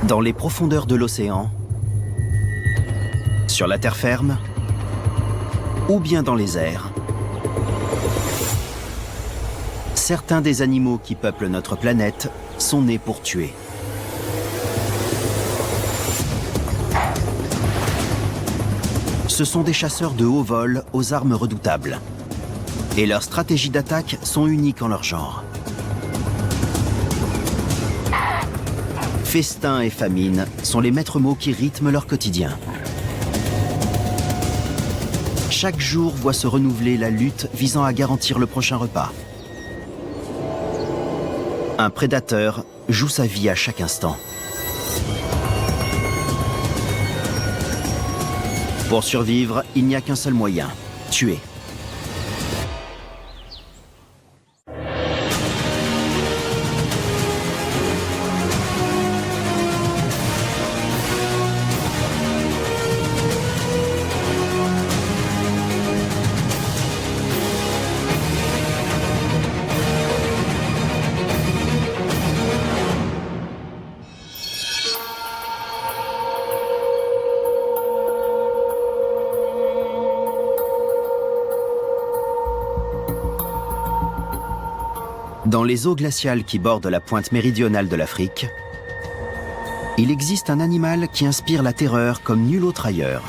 Dans les profondeurs de l'océan, sur la terre ferme, ou bien dans les airs, certains des animaux qui peuplent notre planète sont nés pour tuer. Ce sont des chasseurs de haut vol aux armes redoutables. Et leurs stratégies d'attaque sont uniques en leur genre. Festin et famine sont les maîtres mots qui rythment leur quotidien. Chaque jour voit se renouveler la lutte visant à garantir le prochain repas. Un prédateur joue sa vie à chaque instant. Pour survivre, il n'y a qu'un seul moyen, tuer. Dans les eaux glaciales qui bordent la pointe méridionale de l'Afrique, il existe un animal qui inspire la terreur comme nul autre ailleurs.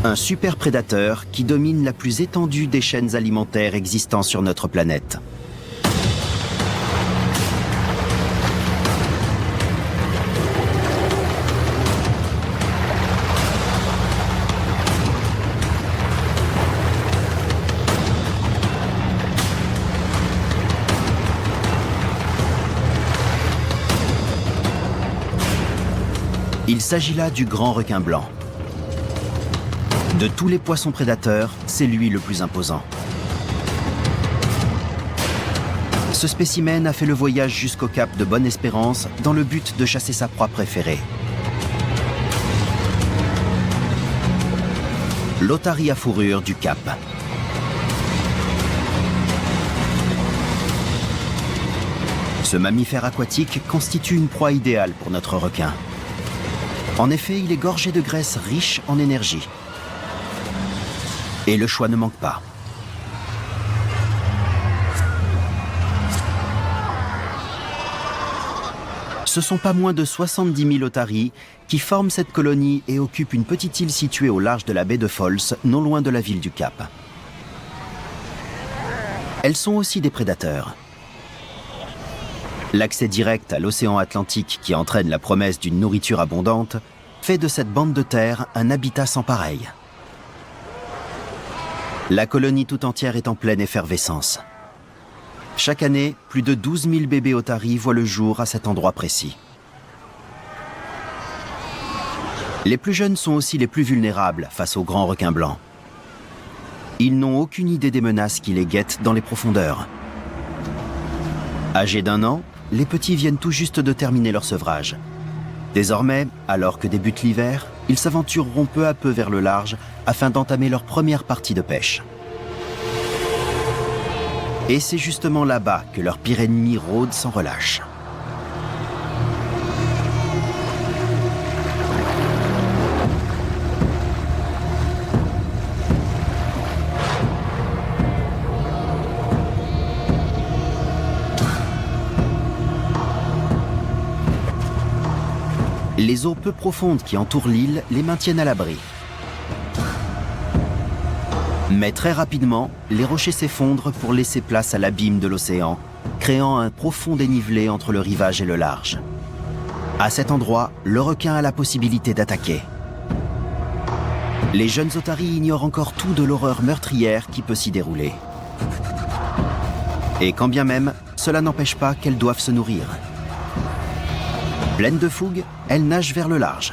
Un super prédateur qui domine la plus étendue des chaînes alimentaires existant sur notre planète. Il s'agit là du grand requin blanc. De tous les poissons prédateurs, c'est lui le plus imposant. Ce spécimen a fait le voyage jusqu'au cap de Bonne-Espérance dans le but de chasser sa proie préférée. L'otarie à fourrure du Cap. Ce mammifère aquatique constitue une proie idéale pour notre requin. En effet, il est gorgé de graisse riche en énergie. Et le choix ne manque pas. Ce sont pas moins de 70 000 otaries qui forment cette colonie et occupent une petite île située au large de la baie de Falls, non loin de la ville du Cap. Elles sont aussi des prédateurs. L'accès direct à l'océan Atlantique qui entraîne la promesse d'une nourriture abondante fait de cette bande de terre un habitat sans pareil. La colonie tout entière est en pleine effervescence. Chaque année, plus de 12 000 bébés otaries voient le jour à cet endroit précis. Les plus jeunes sont aussi les plus vulnérables face aux grands requins blancs. Ils n'ont aucune idée des menaces qui les guettent dans les profondeurs. Âgés d'1 an, les petits viennent tout juste de terminer leur sevrage. Désormais, alors que débute l'hiver, ils s'aventureront peu à peu vers le large afin d'entamer leur première partie de pêche. Et c'est justement là-bas que leur pire ennemi rôde sans relâche. Les eaux peu profondes qui entourent l'île les maintiennent à l'abri. Mais très rapidement, les rochers s'effondrent pour laisser place à l'abîme de l'océan, créant un profond dénivelé entre le rivage et le large. À cet endroit, le requin a la possibilité d'attaquer. Les jeunes otaries ignorent encore tout de l'horreur meurtrière qui peut s'y dérouler. Et quand bien même, cela n'empêche pas qu'elles doivent se nourrir. Pleines de fougue, elles nagent vers le large.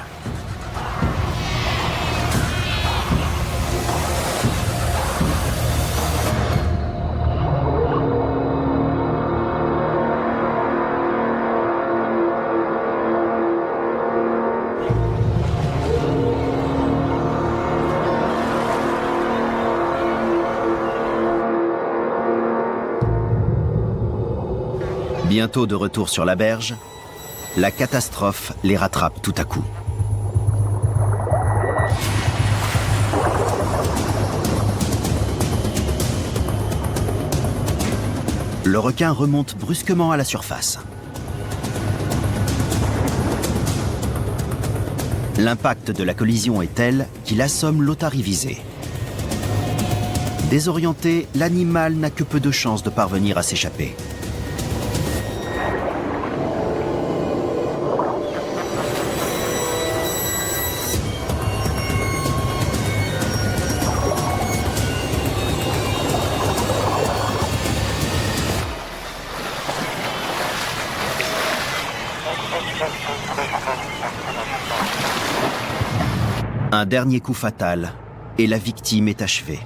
Bientôt de retour sur la berge, la catastrophe les rattrape tout à coup. Le requin remonte brusquement à la surface. L'impact de la collision est tel qu'il assomme l'otarie visée. Désorienté, l'animal n'a que peu de chances de parvenir à s'échapper. Un dernier coup fatal et la victime est achevée.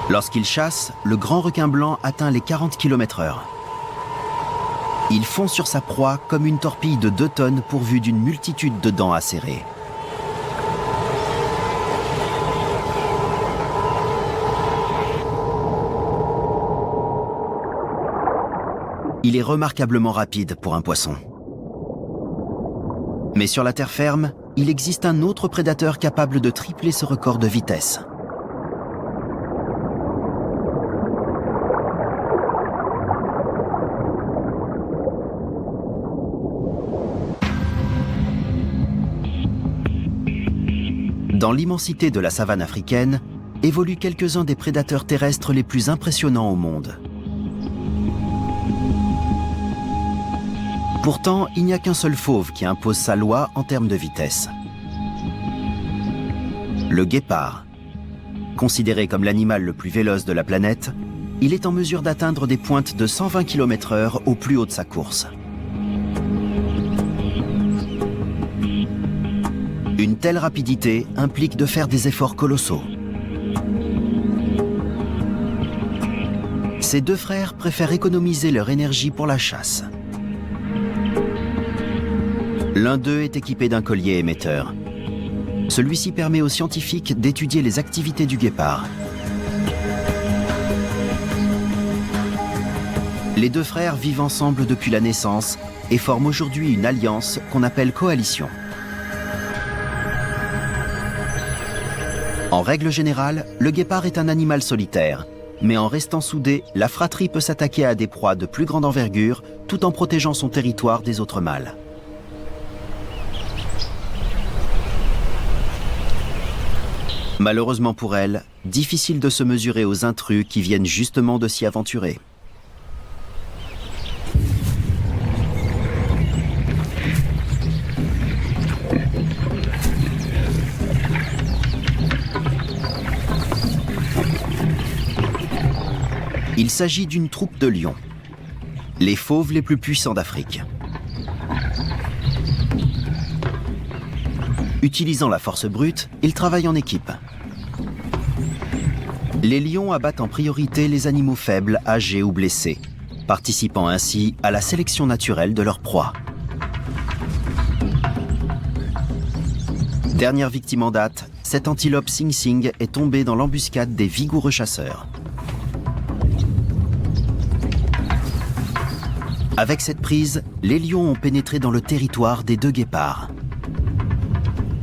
Lorsqu'il chasse, le grand requin blanc atteint les 40 km/h. Il fond sur sa proie comme une torpille de 2 tonnes pourvue d'une multitude de dents acérées. Il est remarquablement rapide pour un poisson. Mais sur la terre ferme, il existe un autre prédateur capable de tripler ce record de vitesse. Dans l'immensité de la savane africaine, évoluent quelques-uns des prédateurs terrestres les plus impressionnants au monde. Pourtant, il n'y a qu'un seul fauve qui impose sa loi en termes de vitesse. Le guépard. Considéré comme l'animal le plus véloce de la planète, il est en mesure d'atteindre des pointes de 120 km/h au plus haut de sa course. Une telle rapidité implique de faire des efforts colossaux. Ces 2 frères préfèrent économiser leur énergie pour la chasse. L'un d'eux est équipé d'un collier émetteur. Celui-ci permet aux scientifiques d'étudier les activités du guépard. Les 2 frères vivent ensemble depuis la naissance et forment aujourd'hui une alliance qu'on appelle coalition. En règle générale, le guépard est un animal solitaire, mais en restant soudé, la fratrie peut s'attaquer à des proies de plus grande envergure tout en protégeant son territoire des autres mâles. Malheureusement pour elle, difficile de se mesurer aux intrus qui viennent justement de s'y aventurer. Il s'agit d'une troupe de lions, les fauves les plus puissants d'Afrique. Utilisant la force brute, ils travaillent en équipe. Les lions abattent en priorité les animaux faibles, âgés ou blessés, participant ainsi à la sélection naturelle de leur proie. Dernière victime en date, cette antilope Sing Sing est tombée dans l'embuscade des vigoureux chasseurs. Avec cette prise, les lions ont pénétré dans le territoire des 2 guépards.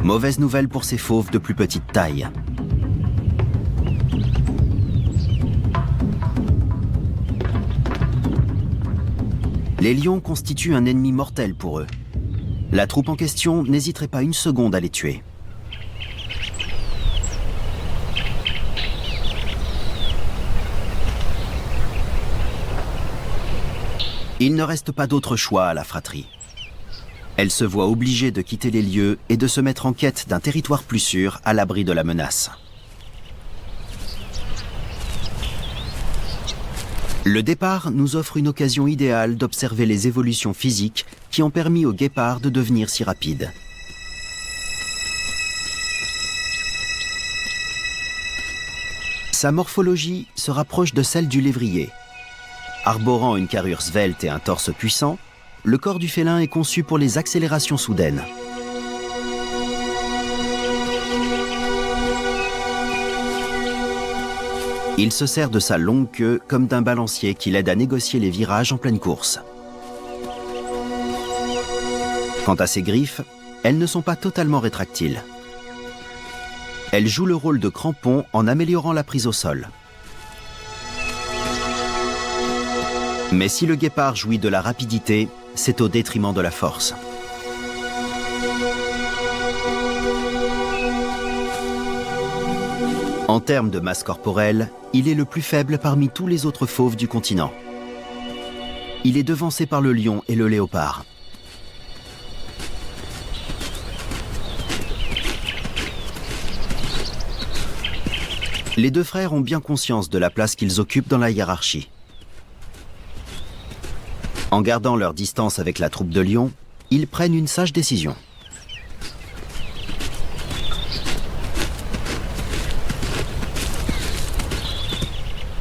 Mauvaise nouvelle pour ces fauves de plus petite taille. Les lions constituent un ennemi mortel pour eux. La troupe en question n'hésiterait pas une seconde à les tuer. Il ne reste pas d'autre choix à la fratrie. Elle se voit obligée de quitter les lieux et de se mettre en quête d'un territoire plus sûr à l'abri de la menace. Le départ nous offre une occasion idéale d'observer les évolutions physiques qui ont permis au guépard de devenir si rapide. Sa morphologie se rapproche de celle du lévrier. Arborant une carrure svelte et un torse puissant, le corps du félin est conçu pour les accélérations soudaines. Il se sert de sa longue queue comme d'un balancier qui l'aide à négocier les virages en pleine course. Quant à ses griffes, elles ne sont pas totalement rétractiles. Elles jouent le rôle de crampons en améliorant la prise au sol. Mais si le guépard jouit de la rapidité, c'est au détriment de la force. En termes de masse corporelle, il est le plus faible parmi tous les autres fauves du continent. Il est devancé par le lion et le léopard. Les deux frères ont bien conscience de la place qu'ils occupent dans la hiérarchie. En gardant leur distance avec la troupe de lions, ils prennent une sage décision.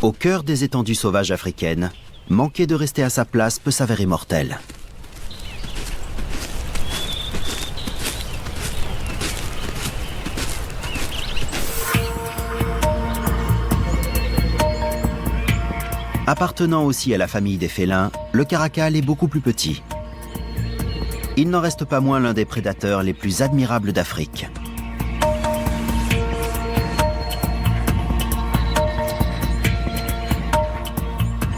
Au cœur des étendues sauvages africaines, manquer de rester à sa place peut s'avérer mortel. Appartenant aussi à la famille des félins, le caracal est beaucoup plus petit. Il n'en reste pas moins l'un des prédateurs les plus admirables d'Afrique.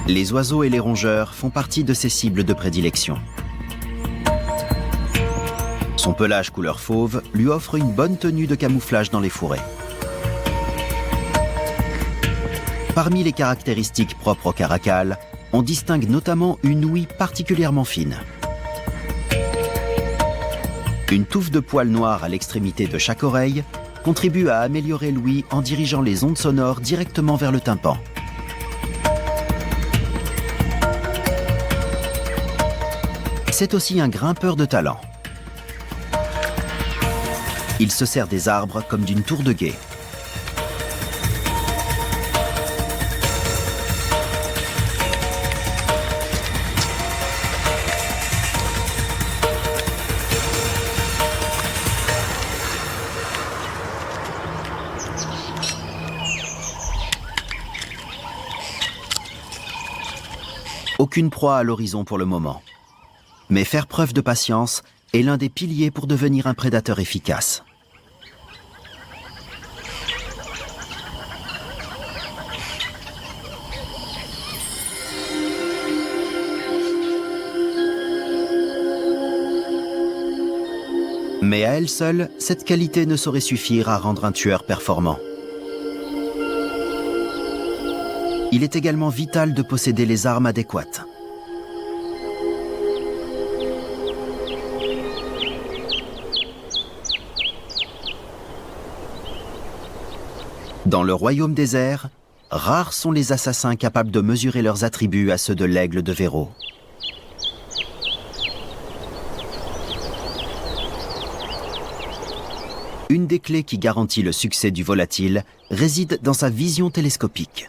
Les oiseaux et les rongeurs font partie de ses cibles de prédilection. Son pelage couleur fauve lui offre une bonne tenue de camouflage dans les fourrés. Parmi les caractéristiques propres au caracal, on distingue notamment une ouïe particulièrement fine. Une touffe de poils noirs à l'extrémité de chaque oreille contribue à améliorer l'ouïe en dirigeant les ondes sonores directement vers le tympan. C'est aussi un grimpeur de talent. Il se sert des arbres comme d'une tour de guet. Aucune proie à l'horizon pour le moment. Mais faire preuve de patience est l'un des piliers pour devenir un prédateur efficace. Mais à elle seule, cette qualité ne saurait suffire à rendre un tueur performant. Il est également vital de posséder les armes adéquates. Dans le royaume des airs, rares sont les assassins capables de mesurer leurs attributs à ceux de l'aigle de Véro. Une des clés qui garantit le succès du volatile réside dans sa vision télescopique.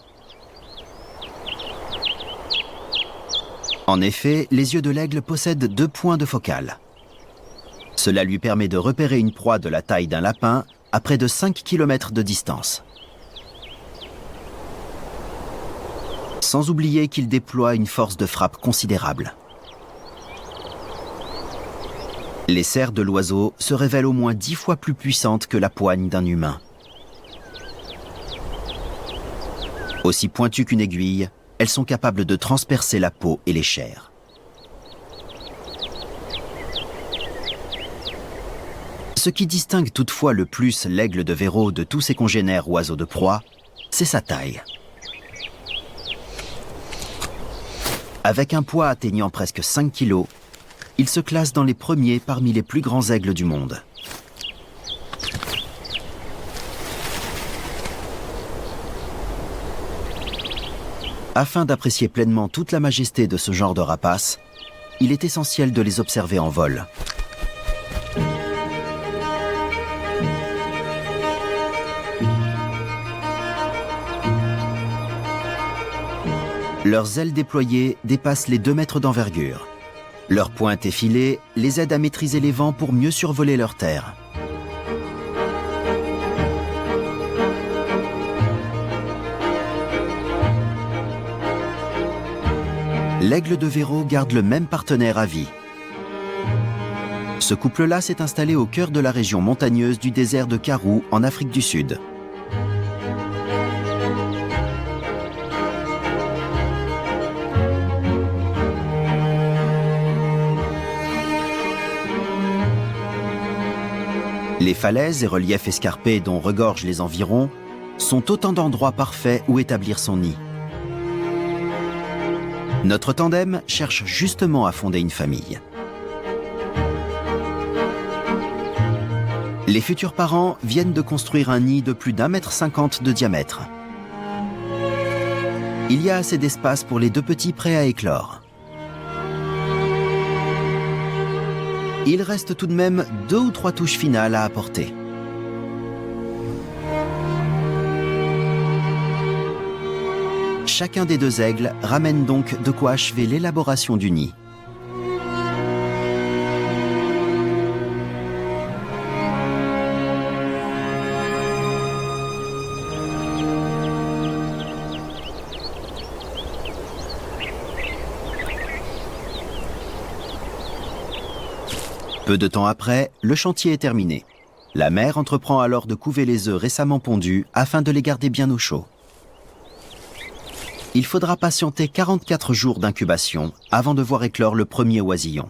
En effet, les yeux de l'aigle possèdent 2 points de focale. Cela lui permet de repérer une proie de la taille d'un lapin à près de 5 km de distance. Sans oublier qu'il déploie une force de frappe considérable. Les serres de l'oiseau se révèlent au moins 10 fois plus puissantes que la poigne d'un humain. Aussi pointues qu'une aiguille, elles sont capables de transpercer la peau et les chairs. Ce qui distingue toutefois le plus l'aigle de Véro de tous ses congénères oiseaux de proie, c'est sa taille. Avec un poids atteignant presque 5 kg, il se classe dans les premiers parmi les plus grands aigles du monde. Afin d'apprécier pleinement toute la majesté de ce genre de rapaces, il est essentiel de les observer en vol. Leurs ailes déployées dépassent les 2 mètres d'envergure. Leur pointe effilée les aide à maîtriser les vents pour mieux survoler leur terre. l'aigle de Véro garde le même partenaire à vie. Ce couple-là s'est installé au cœur de la région montagneuse du désert de Karoo en Afrique du Sud. Les falaises et reliefs escarpés dont regorgent les environs sont autant d'endroits parfaits où établir son nid. Notre tandem cherche justement à fonder une famille. Les futurs parents viennent de construire un nid de plus d'1,50 m de diamètre. Il y a assez d'espace pour les 2 petits prêts à éclore. Il reste tout de même 2 ou 3 touches finales à apporter. Chacun des 2 aigles ramène donc de quoi achever l'élaboration du nid. Peu de temps après, le chantier est terminé. La mère entreprend alors de couver les œufs récemment pondus afin de les garder bien au chaud. Il faudra patienter 44 jours d'incubation avant de voir éclore le premier oisillon.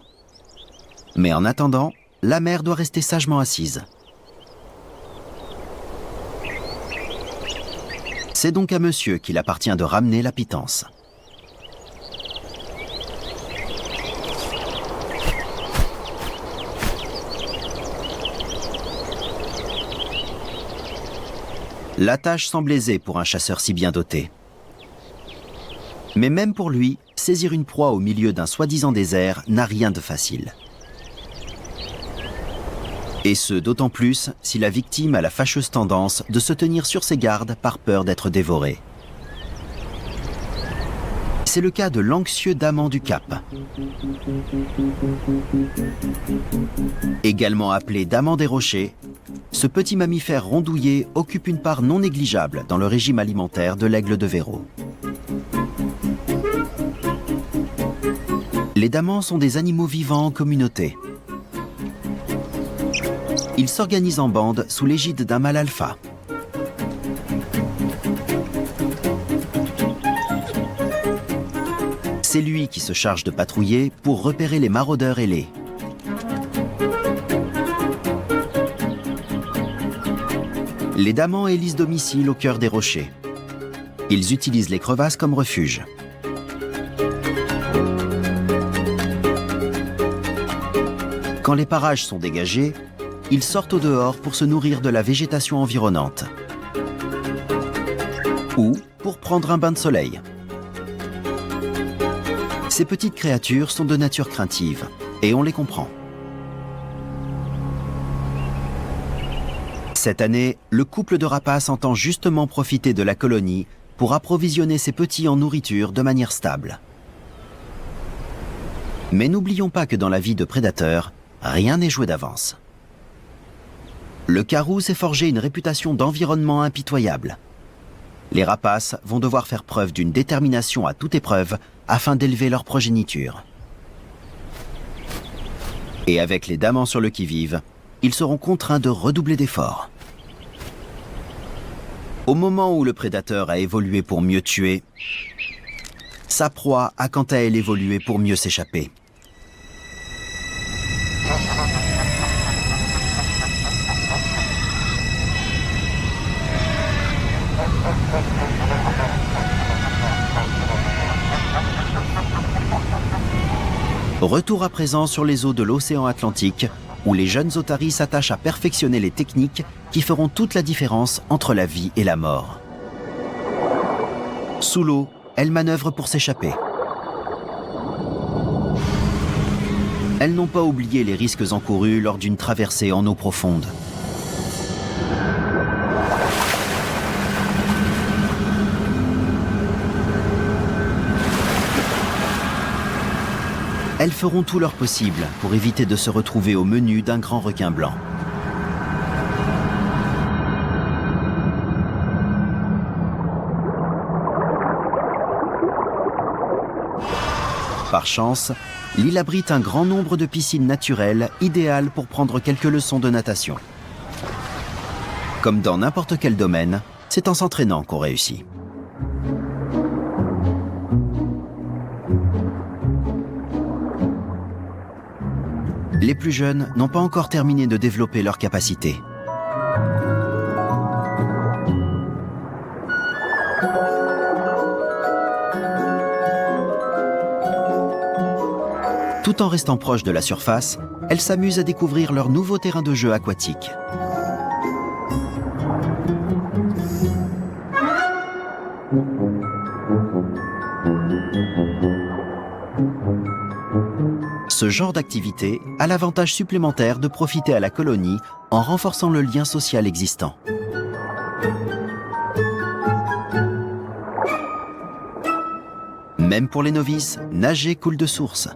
Mais en attendant, la mère doit rester sagement assise. C'est donc à monsieur qu'il appartient de ramener la pitance. La tâche semble aisée pour un chasseur si bien doté. Mais même pour lui, saisir une proie au milieu d'un soi-disant désert n'a rien de facile. Et ce, d'autant plus si la victime a la fâcheuse tendance de se tenir sur ses gardes par peur d'être dévorée. C'est le cas de l'anxieux daman du Cap. Également appelé daman des rochers, ce petit mammifère rondouillé occupe une part non négligeable dans le régime alimentaire de l'aigle de Véro. Les damans sont des animaux vivants en communauté. Ils s'organisent en bande sous l'égide d'un mâle alpha. C'est lui qui se charge de patrouiller pour repérer les maraudeurs ailés. Les damans élisent domicile au cœur des rochers. Ils utilisent les crevasses comme refuge. Quand les parages sont dégagés, ils sortent au dehors pour se nourrir de la végétation environnante. Ou pour prendre un bain de soleil. Ces petites créatures sont de nature craintive, et on les comprend. Cette année, le couple de rapaces entend justement profiter de la colonie pour approvisionner ses petits en nourriture de manière stable. Mais n'oublions pas que dans la vie de prédateur, rien n'est joué d'avance. Le Karoo s'est forgé une réputation d'environnement impitoyable. Les rapaces vont devoir faire preuve d'une détermination à toute épreuve afin d'élever leur progéniture. Et avec les damans sur le qui-vive, ils seront contraints de redoubler d'efforts. Au moment où le prédateur a évolué pour mieux tuer, sa proie a quant à elle évolué pour mieux s'échapper. Retour à présent sur les eaux de l'océan Atlantique, où les jeunes otaries s'attachent à perfectionner les techniques qui feront toute la différence entre la vie et la mort. Sous l'eau, elles manœuvrent pour s'échapper. Elles n'ont pas oublié les risques encourus lors d'une traversée en eau profonde. Elles feront tout leur possible pour éviter de se retrouver au menu d'un grand requin blanc. Par chance, l'île abrite un grand nombre de piscines naturelles idéales pour prendre quelques leçons de natation. Comme dans n'importe quel domaine, c'est en s'entraînant qu'on réussit. Les plus jeunes n'ont pas encore terminé de développer leurs capacités. Tout en restant proche de la surface, elles s'amusent à découvrir leur nouveau terrain de jeu aquatique. Ce genre d'activité a l'avantage supplémentaire de profiter à la colonie en renforçant le lien social existant. Même pour les novices, nager coule de source.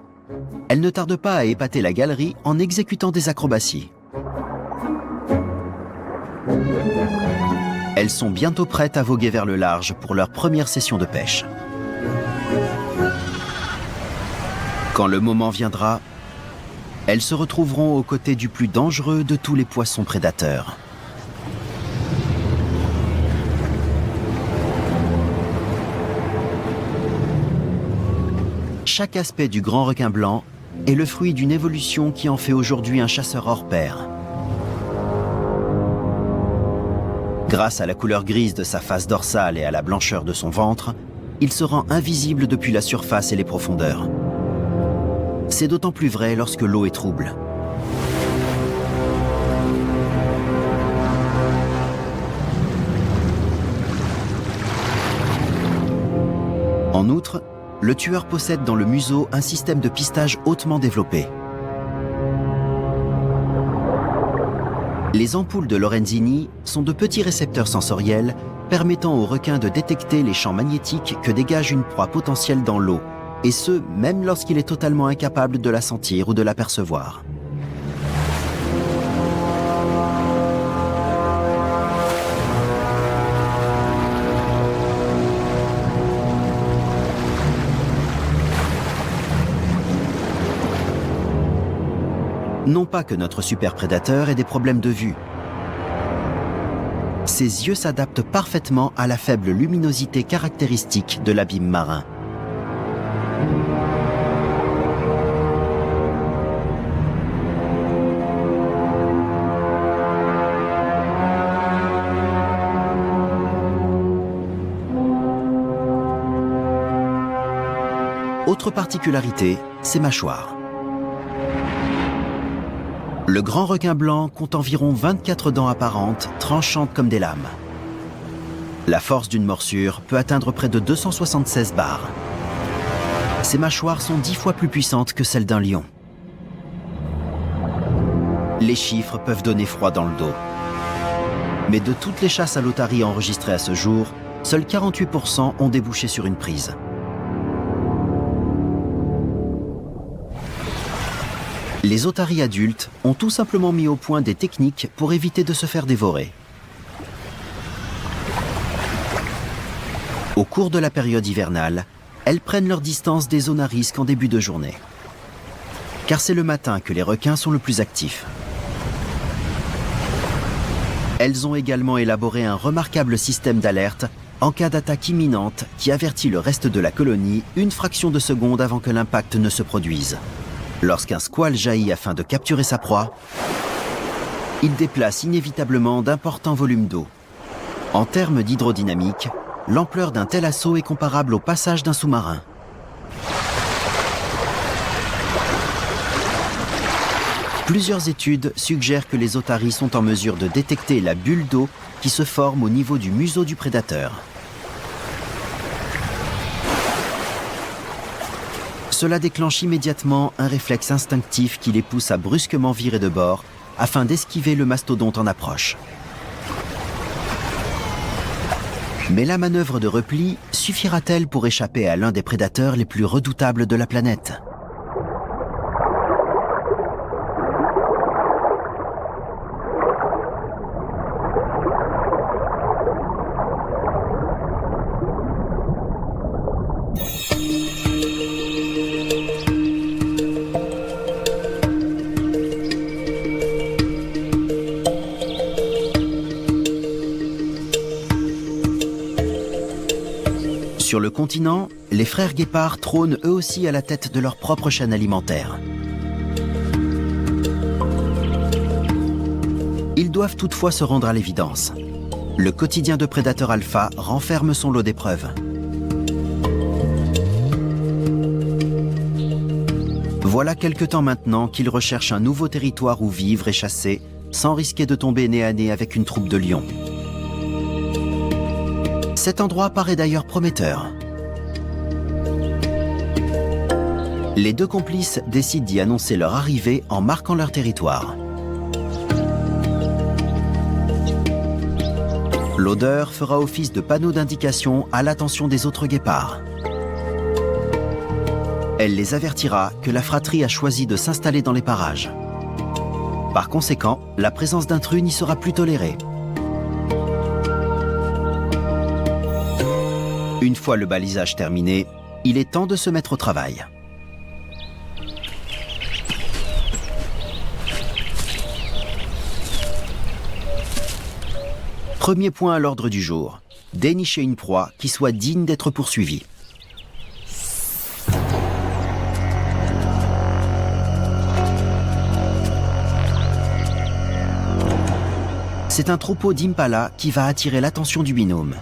Elles ne tardent pas à épater la galerie en exécutant des acrobaties. Elles sont bientôt prêtes à voguer vers le large pour leur première session de pêche. Quand le moment viendra, elles se retrouveront aux côtés du plus dangereux de tous les poissons prédateurs. Chaque aspect du grand requin blanc est le fruit d'une évolution qui en fait aujourd'hui un chasseur hors pair. Grâce à la couleur grise de sa face dorsale et à la blancheur de son ventre, il se rend invisible depuis la surface et les profondeurs. C'est d'autant plus vrai lorsque l'eau est trouble. En outre, le tueur possède dans le museau un système de pistage hautement développé. Les ampoules de Lorenzini sont de petits récepteurs sensoriels permettant au requin de détecter les champs magnétiques que dégage une proie potentielle dans l'eau, et ce, même lorsqu'il est totalement incapable de la sentir ou de l'apercevoir. Non pas que notre super prédateur ait des problèmes de vue. Ses yeux s'adaptent parfaitement à la faible luminosité caractéristique de l'abîme marin. Autre particularité, ses mâchoires. Le grand requin blanc compte environ 24 dents apparentes, tranchantes comme des lames. La force d'une morsure peut atteindre près de 276 bars. Ses mâchoires sont 10 fois plus puissantes que celles d'un lion. Les chiffres peuvent donner froid dans le dos. Mais de toutes les chasses à l'otarie enregistrées à ce jour, seuls 48% ont débouché sur une prise. Les otaries adultes ont tout simplement mis au point des techniques pour éviter de se faire dévorer. Au cours de la période hivernale, elles prennent leur distance des zones à risque en début de journée. Car c'est le matin que les requins sont le plus actifs. Elles ont également élaboré un remarquable système d'alerte en cas d'attaque imminente qui avertit le reste de la colonie une fraction de seconde avant que l'impact ne se produise. Lorsqu'un squale jaillit afin de capturer sa proie, il déplace inévitablement d'importants volumes d'eau. En termes d'hydrodynamique, l'ampleur d'un tel assaut est comparable au passage d'un sous-marin. Plusieurs études suggèrent que les otaries sont en mesure de détecter la bulle d'eau qui se forme au niveau du museau du prédateur. Cela déclenche immédiatement un réflexe instinctif qui les pousse à brusquement virer de bord afin d'esquiver le mastodonte en approche. Mais la manœuvre de repli suffira-t-elle pour échapper à l'un des prédateurs les plus redoutables de la planète ? Sur le continent, les frères guépards trônent eux aussi à la tête de leur propre chaîne alimentaire. Ils doivent toutefois se rendre à l'évidence. Le quotidien de prédateur alpha renferme son lot d'épreuves. Voilà quelque temps maintenant qu'ils recherchent un nouveau territoire où vivre et chasser, sans risquer de tomber nez à nez avec une troupe de lions. Cet endroit paraît d'ailleurs prometteur. Les deux complices décident d'y annoncer leur arrivée en marquant leur territoire. L'odeur fera office de panneau d'indication à l'attention des autres guépards. Elle les avertira que la fratrie a choisi de s'installer dans les parages. Par conséquent, la présence d'intrus n'y sera plus tolérée. Une fois le balisage terminé, il est temps de se mettre au travail. Premier point à l'ordre du jour, dénicher une proie qui soit digne d'être poursuivie. C'est un troupeau d'impala qui va attirer l'attention du binôme.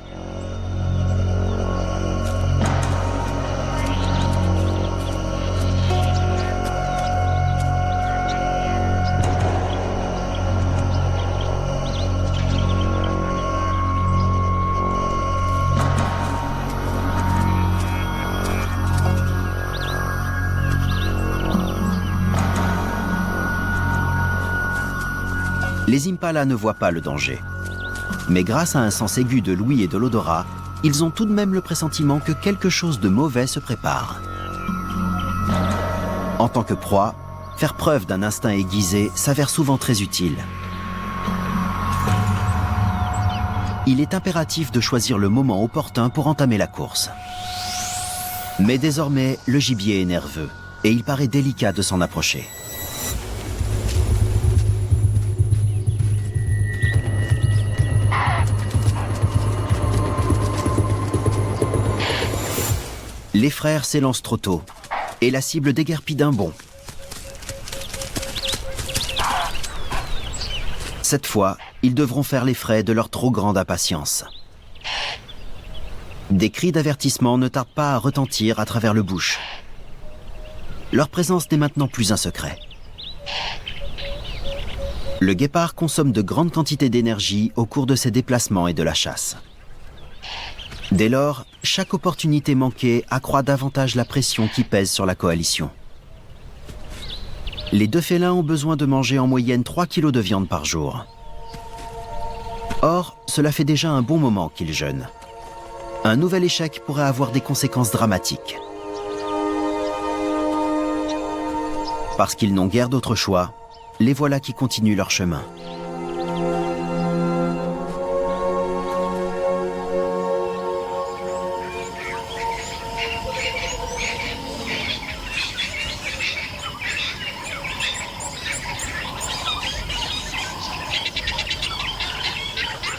Les impalas ne voient pas le danger. Mais grâce à un sens aigu de l'ouïe et de l'odorat, ils ont tout de même le pressentiment que quelque chose de mauvais se prépare. En tant que proie, faire preuve d'un instinct aiguisé s'avère souvent très utile. Il est impératif de choisir le moment opportun pour entamer la course. Mais désormais, le gibier est nerveux et il paraît délicat de s'en approcher. Les frères s'élancent trop tôt, et la cible déguerpit d'un bond. Cette fois, ils devront faire les frais de leur trop grande impatience. Des cris d'avertissement ne tardent pas à retentir à travers le bush. Leur présence n'est maintenant plus un secret. Le guépard consomme de grandes quantités d'énergie au cours de ses déplacements et de la chasse. Dès lors, chaque opportunité manquée accroît davantage la pression qui pèse sur la coalition. Les deux félins ont besoin de manger en moyenne 3 kilos de viande par jour. Or, cela fait déjà un bon moment qu'ils jeûnent. Un nouvel échec pourrait avoir des conséquences dramatiques. Parce qu'ils n'ont guère d'autre choix, les voilà qui continuent leur chemin.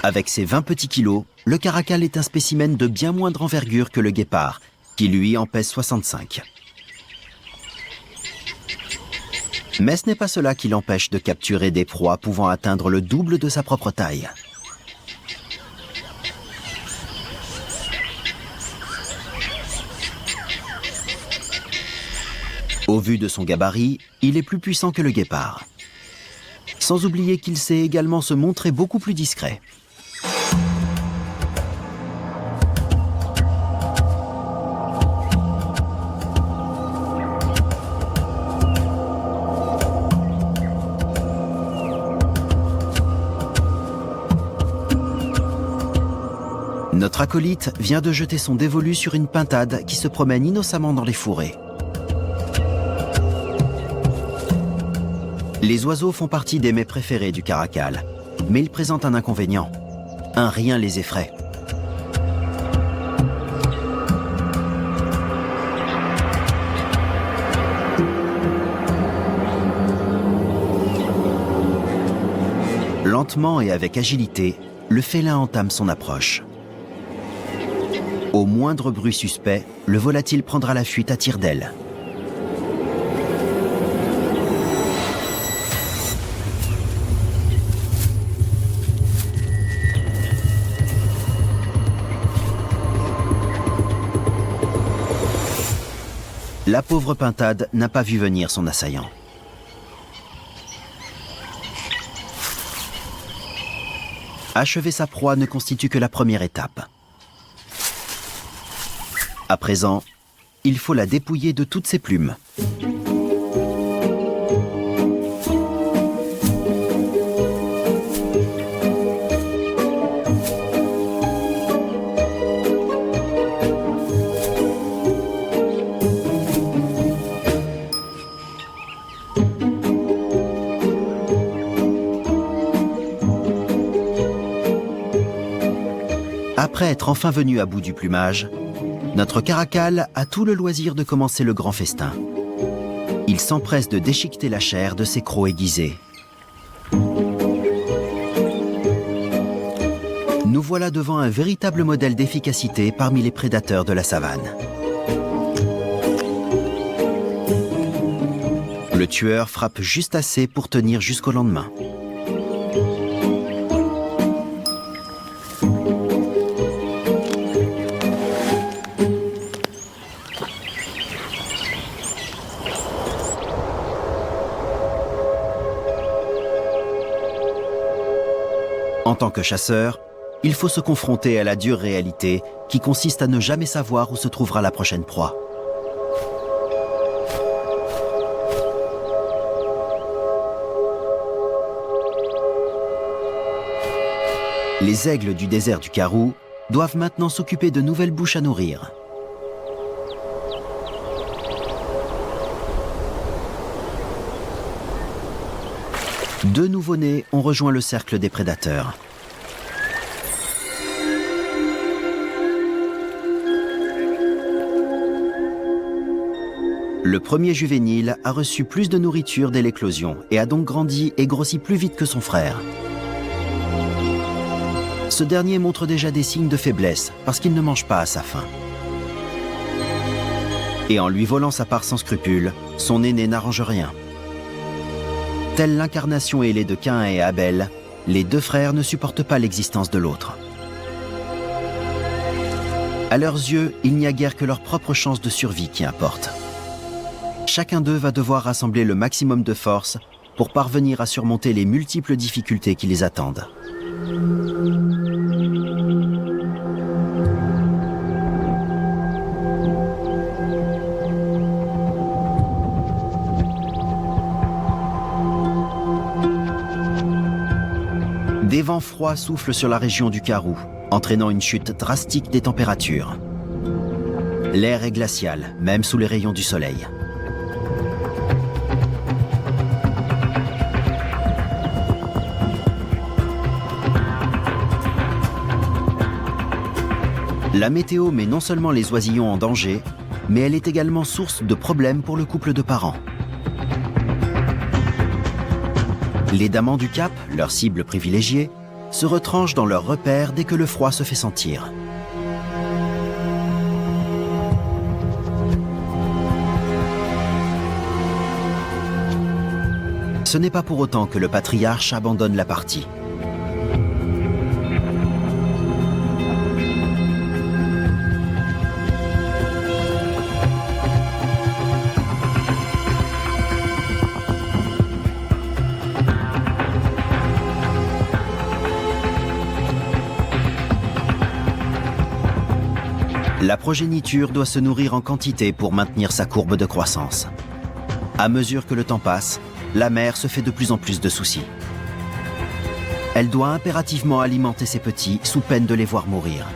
Avec ses 20 petits kilos, le caracal est un spécimen de bien moindre envergure que le guépard, qui lui en pèse 65. Mais ce n'est pas cela qui l'empêche de capturer des proies pouvant atteindre le double de sa propre taille. Au vu de son gabarit, il est plus puissant que le guépard. Sans oublier qu'il sait également se montrer beaucoup plus discret. Notre acolyte vient de jeter son dévolu sur une pintade qui se promène innocemment dans les fourrés. Les oiseaux font partie des mets préférés du caracal, mais ils présentent un inconvénient. Un rien les effraie. Lentement et avec agilité, le félin entame son approche. Au moindre bruit suspect, le volatile prendra la fuite à tire d'aile. La pauvre pintade n'a pas vu venir son assaillant. Achever sa proie ne constitue que la première étape. À présent, il faut la dépouiller de toutes ses plumes. Après être enfin venu à bout du plumage, notre caracal a tout le loisir de commencer le grand festin. Il s'empresse de déchiqueter la chair de ses crocs aiguisés. Nous voilà devant un véritable modèle d'efficacité parmi les prédateurs de la savane. Le tueur frappe juste assez pour tenir jusqu'au lendemain. En tant que chasseur, il faut se confronter à la dure réalité qui consiste à ne jamais savoir où se trouvera la prochaine proie. Les aigles du désert du Karoo doivent maintenant s'occuper de nouvelles bouches à nourrir. Deux nouveau-nés ont rejoint le cercle des prédateurs. Le premier juvénile a reçu plus de nourriture dès l'éclosion et a donc grandi et grossi plus vite que son frère. Ce dernier montre déjà des signes de faiblesse parce qu'il ne mange pas à sa faim. Et en lui volant sa part sans scrupule, son aîné n'arrange rien. Telle l'incarnation ailée de Caïn et Abel, les deux frères ne supportent pas l'existence de l'autre. À leurs yeux, il n'y a guère que leur propre chance de survie qui importe. Chacun d'eux va devoir rassembler le maximum de force pour parvenir à surmonter les multiples difficultés qui les attendent. Des vents froids soufflent sur la région du Karoo, entraînant une chute drastique des températures. L'air est glacial, même sous les rayons du soleil. La météo met non seulement les oisillons en danger, mais elle est également source de problèmes pour le couple de parents. Les damans du Cap, leur cible privilégiée, se retranchent dans leurs repères dès que le froid se fait sentir. Ce n'est pas pour autant que le patriarche abandonne la partie. La progéniture doit se nourrir en quantité pour maintenir sa courbe de croissance. À mesure que le temps passe, la mère se fait de plus en plus de soucis. Elle doit impérativement alimenter ses petits sous peine de les voir mourir.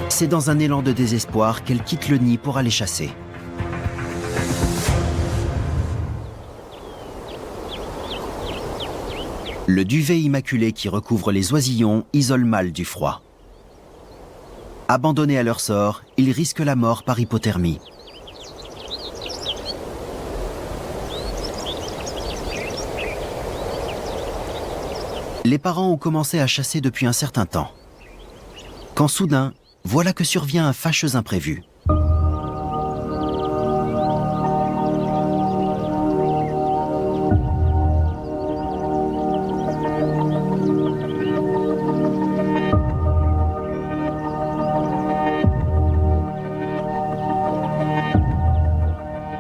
C'est dans un élan de désespoir qu'elle quitte le nid pour aller chasser. Le duvet immaculé qui recouvre les oisillons isole mal du froid. Abandonnés à leur sort, ils risquent la mort par hypothermie. Les parents ont commencé à chasser depuis un certain temps. Quand soudain, voilà que survient un fâcheux imprévu.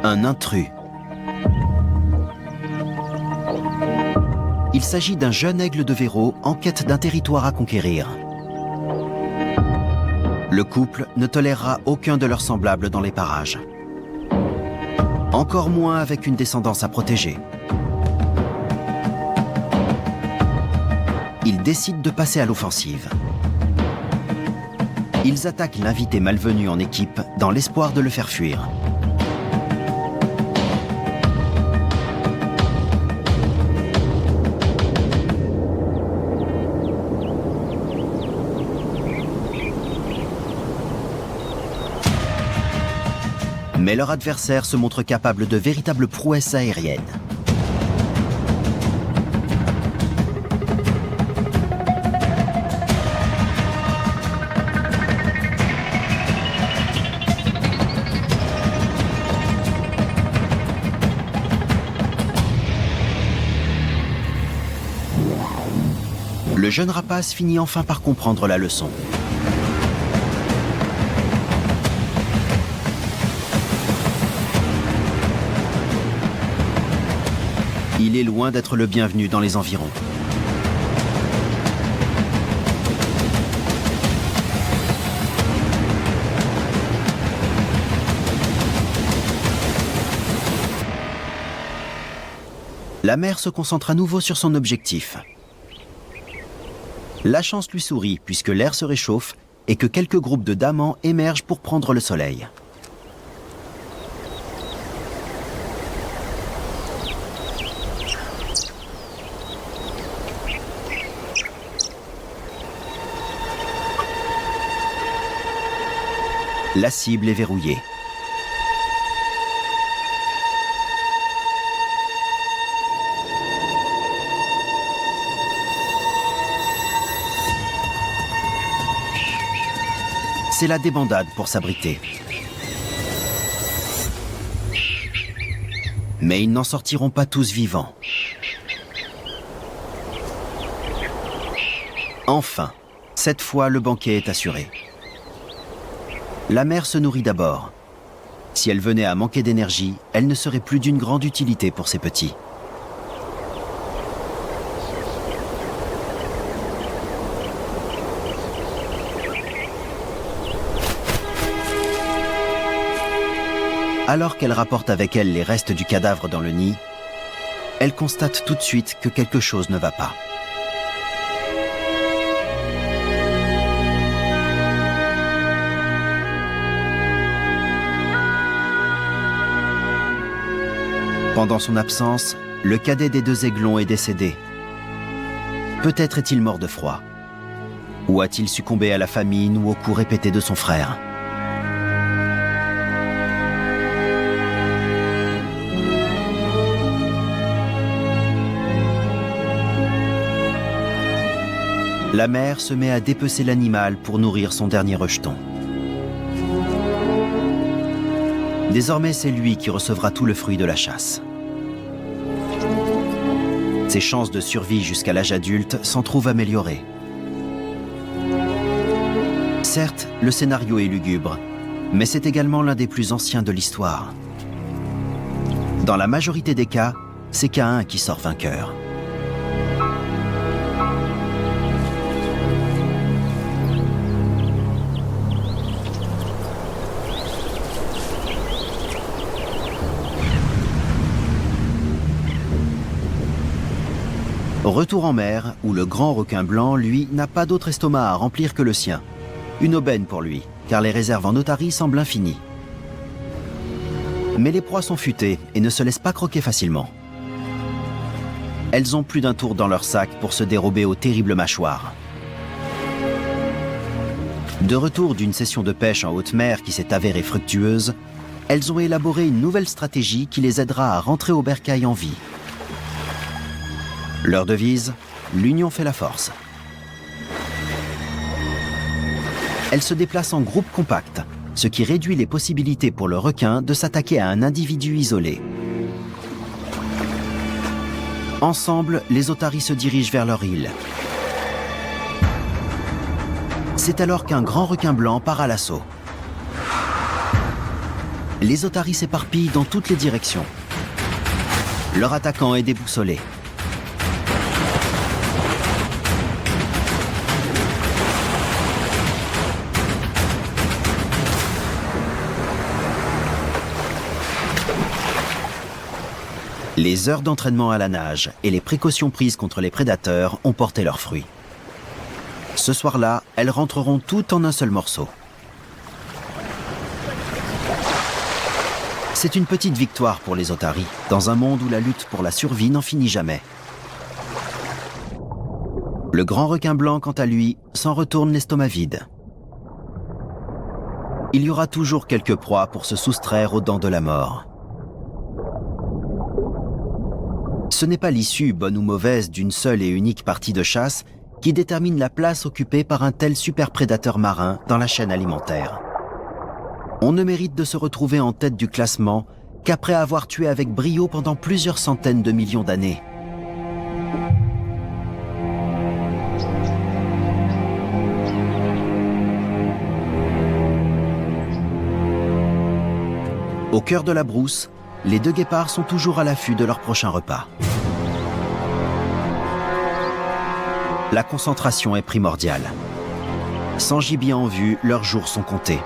Un intrus. Il s'agit d'un jeune aigle de Verreau en quête d'un territoire à conquérir. Le couple ne tolérera aucun de leurs semblables dans les parages. Encore moins avec une descendance à protéger. Ils décident de passer à l'offensive. Ils attaquent l'invité malvenu en équipe dans l'espoir de le faire fuir. Mais leur adversaire se montre capable de véritables prouesses aériennes. Le jeune rapace finit enfin par comprendre la leçon. Il est loin d'être le bienvenu dans les environs. La mère se concentre à nouveau sur son objectif. La chance lui sourit puisque l'air se réchauffe et que quelques groupes de damans émergent pour prendre le soleil. La cible est verrouillée. C'est la débandade pour s'abriter. Mais ils n'en sortiront pas tous vivants. Enfin, cette fois, le banquet est assuré. La mère se nourrit d'abord. Si elle venait à manquer d'énergie, elle ne serait plus d'une grande utilité pour ses petits. Alors qu'elle rapporte avec elle les restes du cadavre dans le nid, elle constate tout de suite que quelque chose ne va pas. Pendant son absence, le cadet des deux aiglons est décédé. Peut-être est-il mort de froid. Ou a-t-il succombé à la famine ou aux coups répétés de son frère? La mère se met à dépecer l'animal pour nourrir son dernier rejeton. Désormais, c'est lui qui recevra tout le fruit de la chasse. Ses chances de survie jusqu'à l'âge adulte s'en trouvent améliorées. Certes, le scénario est lugubre, mais c'est également l'un des plus anciens de l'histoire. Dans la majorité des cas, c'est Caïn qui sort vainqueur. Retour en mer, où le grand requin blanc, lui, n'a pas d'autre estomac à remplir que le sien. Une aubaine pour lui, car les réserves en otarie semblent infinies. Mais les proies sont futées et ne se laissent pas croquer facilement. Elles ont plus d'un tour dans leur sac pour se dérober aux terribles mâchoires. De retour d'une session de pêche en haute mer qui s'est avérée fructueuse, elles ont élaboré une nouvelle stratégie qui les aidera à rentrer au bercail en vie. Leur devise, l'union fait la force. Elle se déplace en groupe compact, ce qui réduit les possibilités pour le requin de s'attaquer à un individu isolé. Ensemble, les otaries se dirigent vers leur île. C'est alors qu'un grand requin blanc part à l'assaut. Les otaries s'éparpillent dans toutes les directions. Leur attaquant est déboussolé. Les heures d'entraînement à la nage et les précautions prises contre les prédateurs ont porté leurs fruits. Ce soir-là, elles rentreront toutes en un seul morceau. C'est une petite victoire pour les otaries, dans un monde où la lutte pour la survie n'en finit jamais. Le grand requin blanc, quant à lui, s'en retourne l'estomac vide. Il y aura toujours quelques proies pour se soustraire aux dents de la mort. Ce n'est pas l'issue, bonne ou mauvaise, d'une seule et unique partie de chasse qui détermine la place occupée par un tel superprédateur marin dans la chaîne alimentaire. On ne mérite de se retrouver en tête du classement qu'après avoir tué avec brio pendant plusieurs centaines de millions d'années. Au cœur de la brousse, les deux guépards sont toujours à l'affût de leur prochain repas. La concentration est primordiale. Sans gibier en vue, leurs jours sont comptés.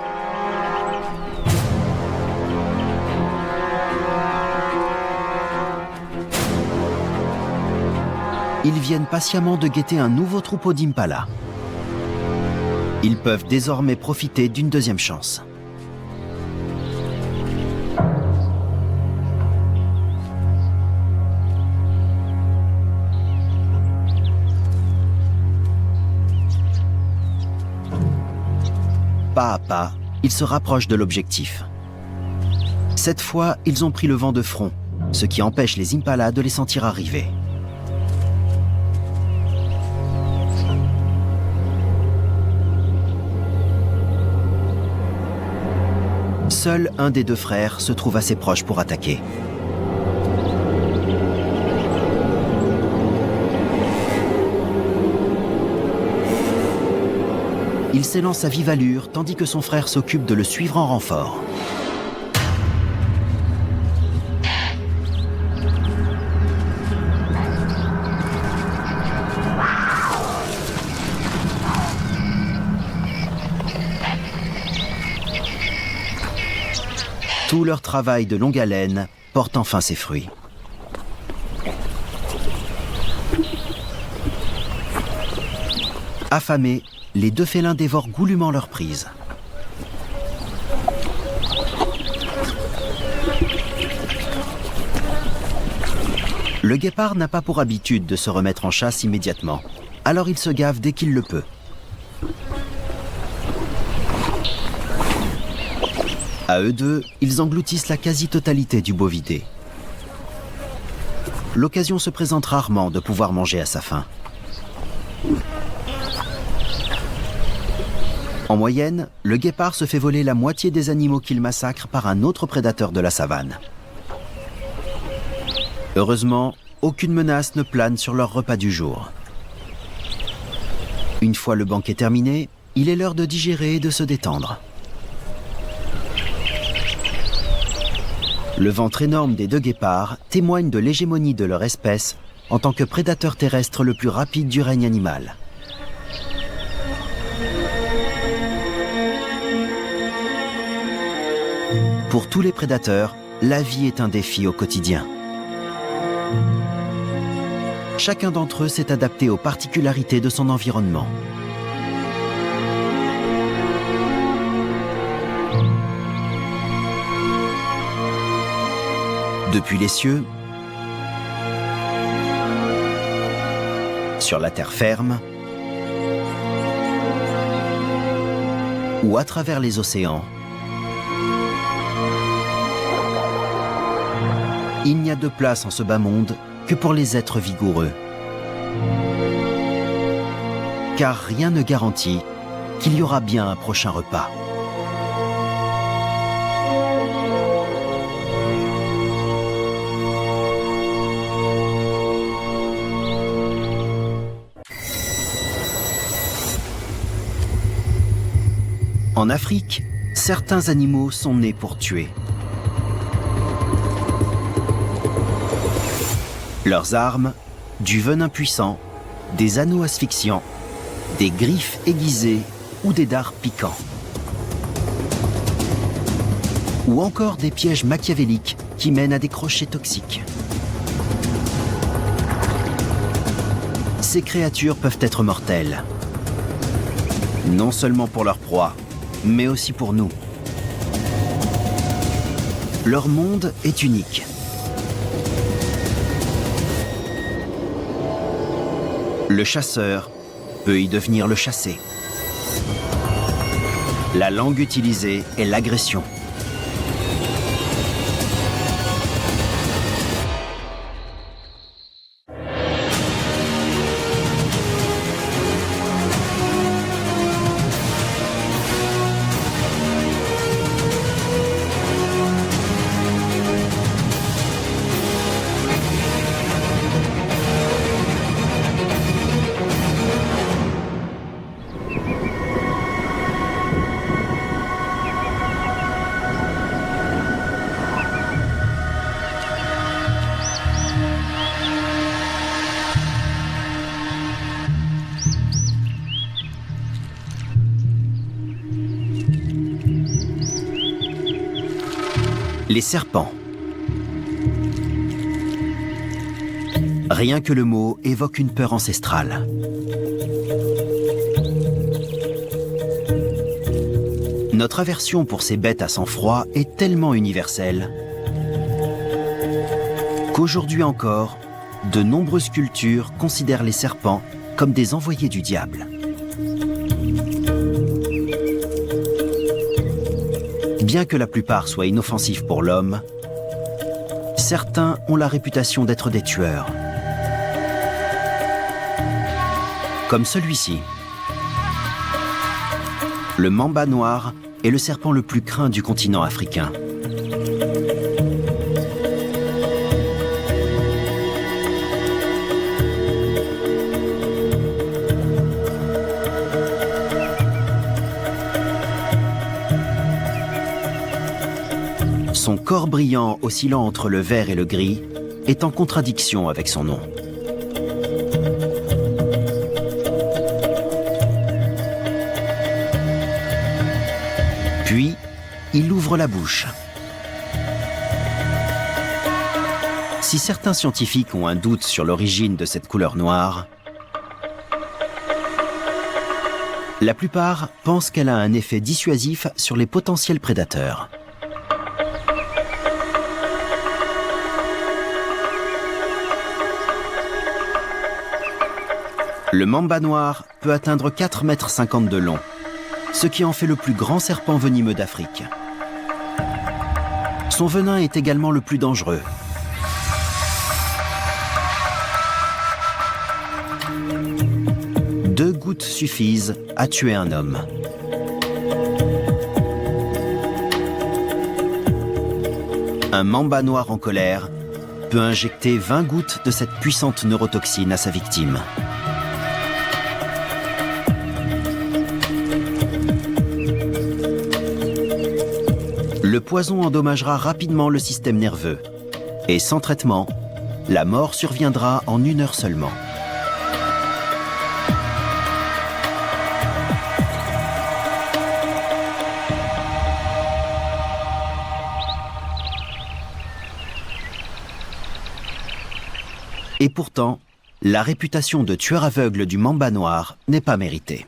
Ils viennent patiemment de guetter un nouveau troupeau d'impala. Ils peuvent désormais profiter d'une deuxième chance. Pas à pas, ils se rapprochent de l'objectif. Cette fois, ils ont pris le vent de front, ce qui empêche les impalas de les sentir arriver. Seul un des deux frères se trouve assez proche pour attaquer. Il s'élance à vive allure tandis que son frère s'occupe de le suivre en renfort. Tout leur travail de longue haleine porte enfin ses fruits. Affamés, les deux félins dévorent goulûment leur prise. Le guépard n'a pas pour habitude de se remettre en chasse immédiatement, alors il se gave dès qu'il le peut. À eux deux, ils engloutissent la quasi-totalité du bovidé. L'occasion se présente rarement de pouvoir manger à sa faim. En moyenne, le guépard se fait voler la moitié des animaux qu'il massacre par un autre prédateur de la savane. Heureusement, aucune menace ne plane sur leur repas du jour. Une fois le banquet terminé, il est l'heure de digérer et de se détendre. Le ventre énorme des deux guépards témoigne de l'hégémonie de leur espèce en tant que prédateur terrestre le plus rapide du règne animal. Pour tous les prédateurs, la vie est un défi au quotidien. Chacun d'entre eux s'est adapté aux particularités de son environnement. Depuis les cieux, sur la terre ferme, ou à travers les océans, il n'y a de place en ce bas monde que pour les êtres vigoureux. car rien ne garantit qu'il y aura bien un prochain repas. En Afrique, certains animaux sont nés pour tuer. Leurs armes, du venin puissant, des anneaux asphyxiants, des griffes aiguisées ou des dards piquants. Ou encore des pièges machiavéliques qui mènent à des crochets toxiques. Ces créatures peuvent être mortelles. Non seulement pour leur proie, mais aussi pour nous. Leur monde est unique. Le chasseur peut y devenir le chassé. La langue utilisée est l'agression. Les serpents. Rien que le mot évoque une peur ancestrale. Notre aversion pour ces bêtes à sang froid est tellement universelle qu'aujourd'hui encore, de nombreuses cultures considèrent les serpents comme des envoyés du diable. Bien que la plupart soient inoffensifs pour l'homme, certains ont la réputation d'être des tueurs. Comme celui-ci. Le mamba noir est le serpent le plus craint du continent africain. Son corps brillant oscillant entre le vert et le gris est en contradiction avec son nom. Puis, il ouvre la bouche. Si certains scientifiques ont un doute sur l'origine de cette couleur noire, la plupart pensent qu'elle a un effet dissuasif sur les potentiels prédateurs. Le mamba noir peut atteindre 4,50 m de long, ce qui en fait le plus grand serpent venimeux d'Afrique. Son venin est également le plus dangereux. Deux gouttes suffisent à tuer un homme. Un mamba noir en colère peut injecter 20 gouttes de cette puissante neurotoxine à sa victime. Le poison endommagera rapidement le système nerveux. Et sans traitement, la mort surviendra en 1 heure seulement. Et pourtant, la réputation de tueur aveugle du mamba noir n'est pas méritée.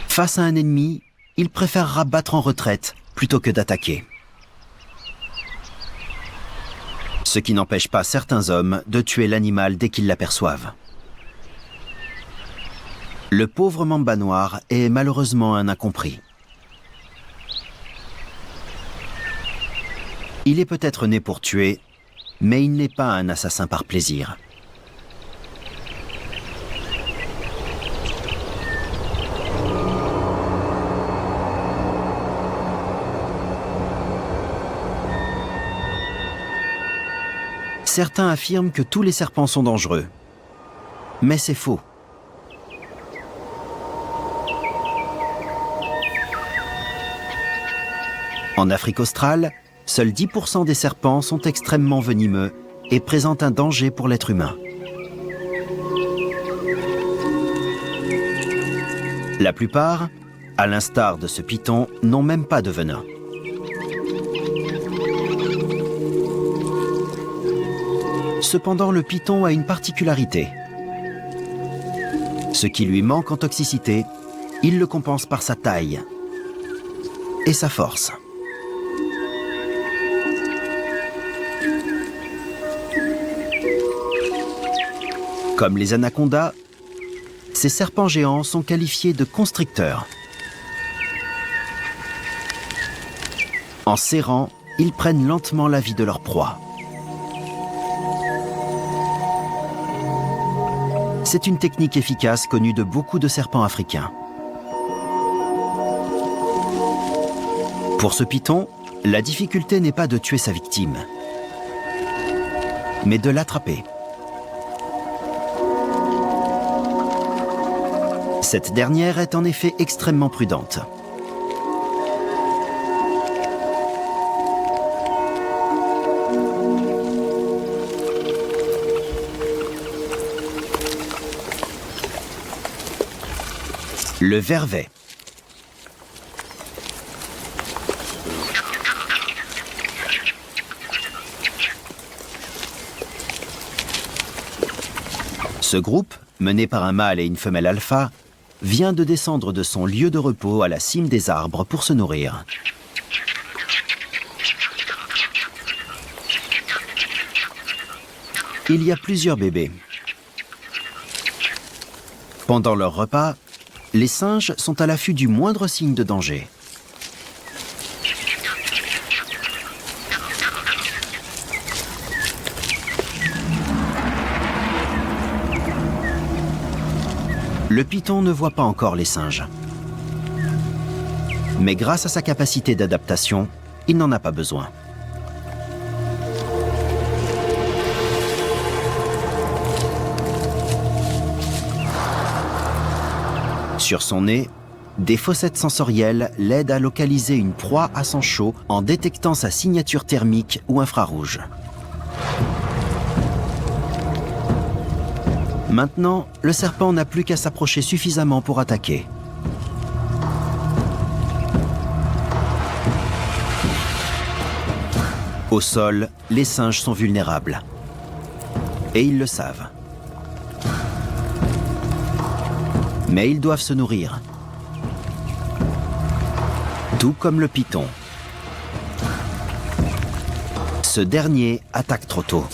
Face à un ennemi, il préférera battre en retraite plutôt que d'attaquer. Ce qui n'empêche pas certains hommes de tuer l'animal dès qu'ils l'aperçoivent. Le pauvre mamba noir est malheureusement un incompris. Il est peut-être né pour tuer, mais il n'est pas un assassin par plaisir. Certains affirment que tous les serpents sont dangereux. Mais c'est faux. En Afrique australe, seuls 10% des serpents sont extrêmement venimeux et présentent un danger pour l'être humain. La plupart, à l'instar de ce python, n'ont même pas de venin. Cependant, le python a une particularité. Ce qui lui manque en toxicité, il le compense par sa taille et sa force. Comme les anacondas, ces serpents géants sont qualifiés de constricteurs. En serrant, ils prennent lentement la vie de leur proie. C'est une technique efficace connue de beaucoup de serpents africains. Pour ce python, la difficulté n'est pas de tuer sa victime, mais de l'attraper. Cette dernière est en effet extrêmement prudente. Le vervet. Ce groupe, mené par un mâle et une femelle alpha, vient de descendre de son lieu de repos à la cime des arbres pour se nourrir. Il y a plusieurs bébés. Pendant leur repas, les singes sont à l'affût du moindre signe de danger. Le python ne voit pas encore les singes. Mais grâce à sa capacité d'adaptation, il n'en a pas besoin. Sur son nez, des fossettes sensorielles l'aident à localiser une proie à sang chaud en détectant sa signature thermique ou infrarouge. Maintenant, le serpent n'a plus qu'à s'approcher suffisamment pour attaquer. Au sol, les singes sont vulnérables. Et ils le savent. Mais ils doivent se nourrir. Tout comme le python. Ce dernier attaque trop tôt.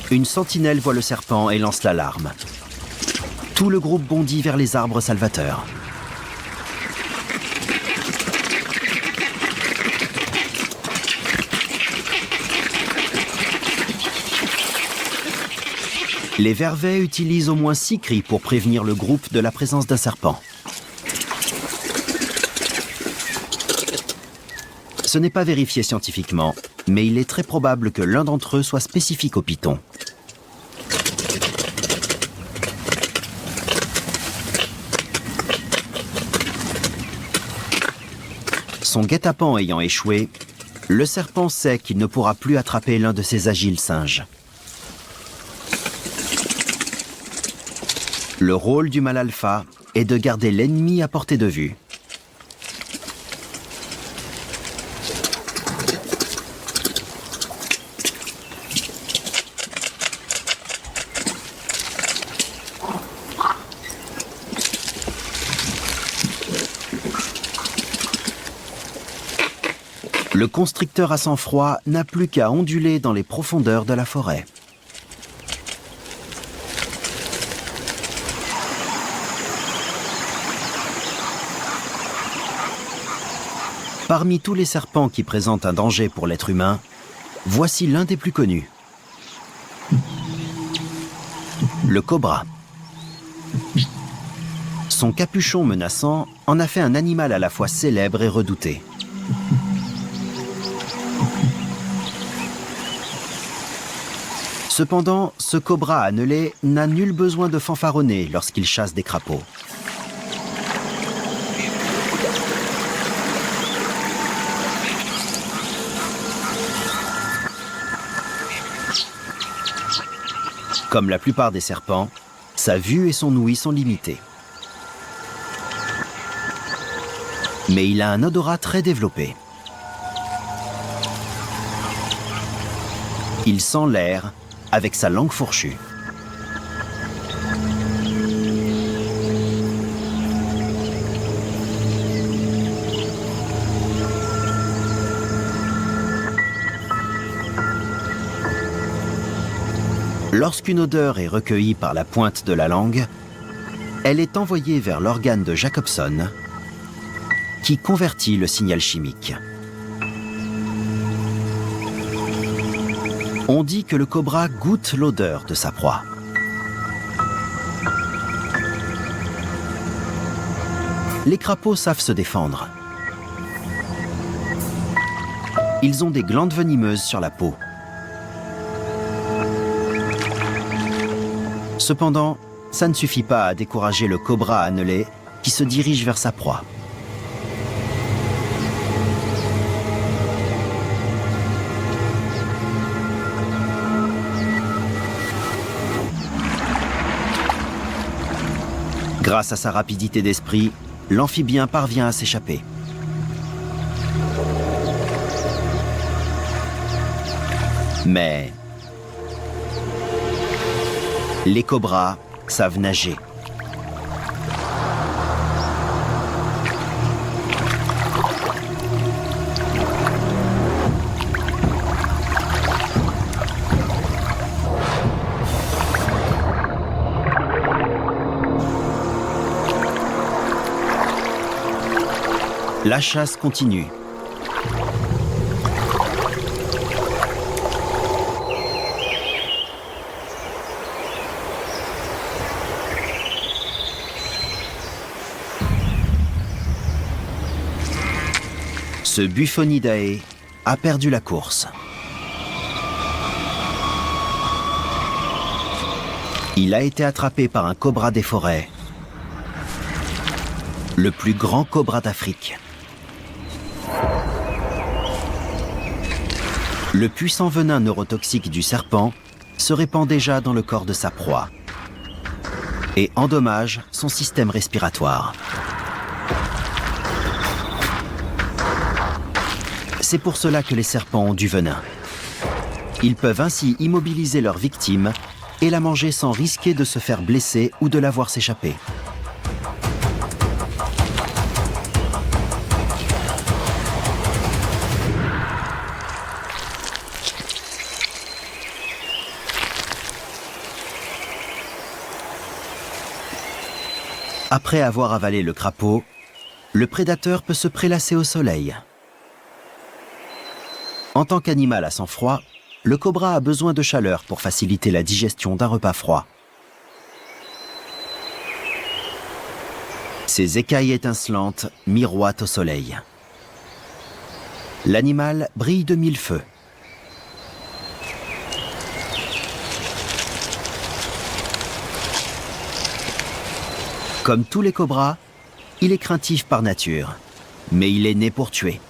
Une sentinelle voit le serpent et lance l'alarme. Tout le groupe bondit vers les arbres salvateurs. Les vervets utilisent au moins 6 cris pour prévenir le groupe de la présence d'un serpent. Ce n'est pas vérifié scientifiquement, mais il est très probable que l'un d'entre eux soit spécifique au python. Son guet-apens ayant échoué, le serpent sait qu'il ne pourra plus attraper l'un de ses agiles singes. Le rôle du mâle alpha est de garder l'ennemi à portée de vue. Le constricteur à sang-froid n'a plus qu'à onduler dans les profondeurs de la forêt. Parmi tous les serpents qui présentent un danger pour l'être humain, voici l'un des plus connus. Le cobra. Son capuchon menaçant en a fait un animal à la fois célèbre et redouté. Cependant, ce cobra annelé n'a nul besoin de fanfaronner lorsqu'il chasse des crapauds. Comme la plupart des serpents, sa vue et son ouïe sont limitées. Mais il a un odorat très développé. Il sent l'air avec sa langue fourchue. Lorsqu'une odeur est recueillie par la pointe de la langue, elle est envoyée vers l'organe de Jacobson, qui convertit le signal chimique. On dit que le cobra goûte l'odeur de sa proie. Les crapauds savent se défendre. Ils ont des glandes venimeuses sur la peau. Cependant, ça ne suffit pas à décourager le cobra annelé qui se dirige vers sa proie. Grâce à sa rapidité d'esprit, l'amphibien parvient à s'échapper. Mais les cobras savent nager. La chasse continue. Ce Buphonidae a perdu la course. Il a été attrapé par un cobra des forêts, le plus grand cobra d'Afrique. Le puissant venin neurotoxique du serpent se répand déjà dans le corps de sa proie et endommage son système respiratoire. C'est pour cela que les serpents ont du venin. Ils peuvent ainsi immobiliser leur victime et la manger sans risquer de se faire blesser ou de la voir s'échapper. Après avoir avalé le crapaud, le prédateur peut se prélasser au soleil. En tant qu'animal à sang froid, le cobra a besoin de chaleur pour faciliter la digestion d'un repas froid. Ses écailles étincelantes miroitent au soleil. L'animal brille de mille feux. Comme tous les cobras, il est craintif par nature, mais il est né pour tuer.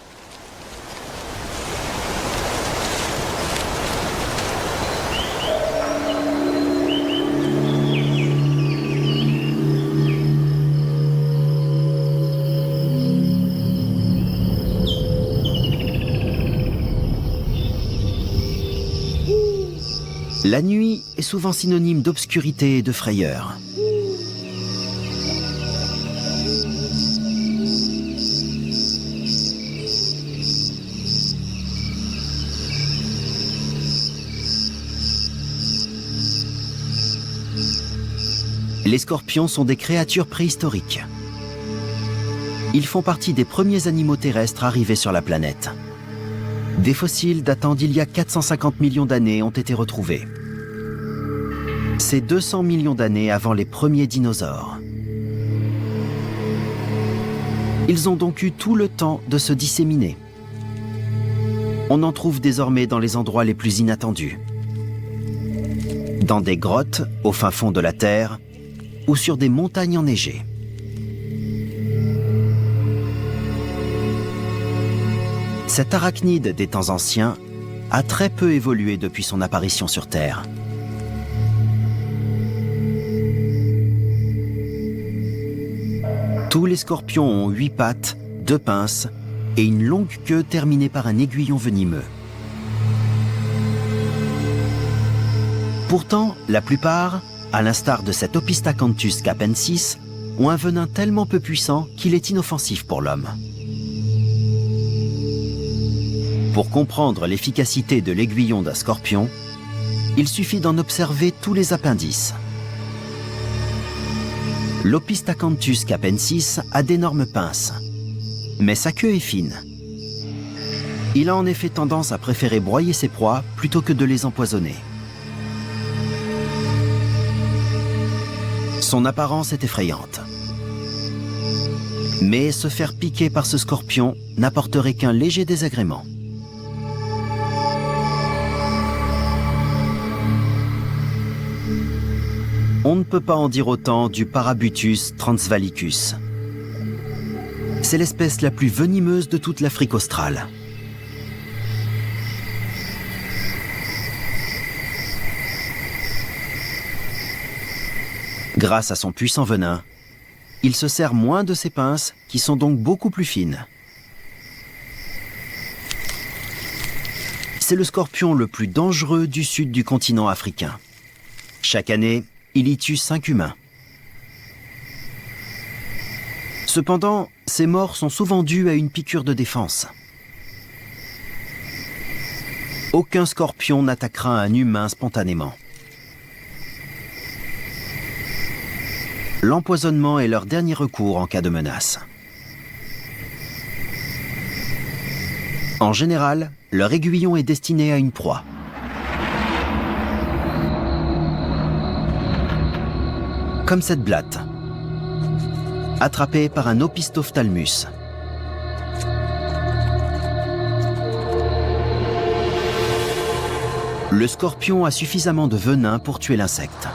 La nuit est souvent synonyme d'obscurité et de frayeur. Les scorpions sont des créatures préhistoriques. Ils font partie des premiers animaux terrestres arrivés sur la planète. Des fossiles datant d'il y a 450 millions d'années ont été retrouvés. C'est 200 millions d'années avant les premiers dinosaures. Ils ont donc eu tout le temps de se disséminer. On en trouve désormais dans les endroits les plus inattendus. dans des grottes au fin fond de la Terre ou sur des montagnes enneigées. Cet arachnide des temps anciens a très peu évolué depuis son apparition sur Terre. Tous les scorpions ont 8 pattes, 2 pinces et une longue queue terminée par un aiguillon venimeux. Pourtant, la plupart, à l'instar de cet Opistacanthus capensis, ont un venin tellement peu puissant qu'il est inoffensif pour l'homme. Pour comprendre l'efficacité de l'aiguillon d'un scorpion, il suffit d'en observer tous les appendices. L'Opistacanthus capensis a d'énormes pinces, mais sa queue est fine. Il a en effet tendance à préférer broyer ses proies plutôt que de les empoisonner. Son apparence est effrayante. Mais se faire piquer par ce scorpion n'apporterait qu'un léger désagrément. On ne peut pas en dire autant du Parabutus transvalicus. C'est l'espèce la plus venimeuse de toute l'Afrique australe. Grâce à son puissant venin, il se sert moins de ses pinces, qui sont donc beaucoup plus fines. C'est le scorpion le plus dangereux du sud du continent africain. Chaque année, il y tue 5 humains. Cependant, ces morts sont souvent dues à une piqûre de défense. Aucun scorpion n'attaquera un humain spontanément. L'empoisonnement est leur dernier recours en cas de menace. En général, leur aiguillon est destiné à une proie. Comme cette blatte, attrapée par un Opistophthalmus. Le scorpion a suffisamment de venin pour tuer l'insecte.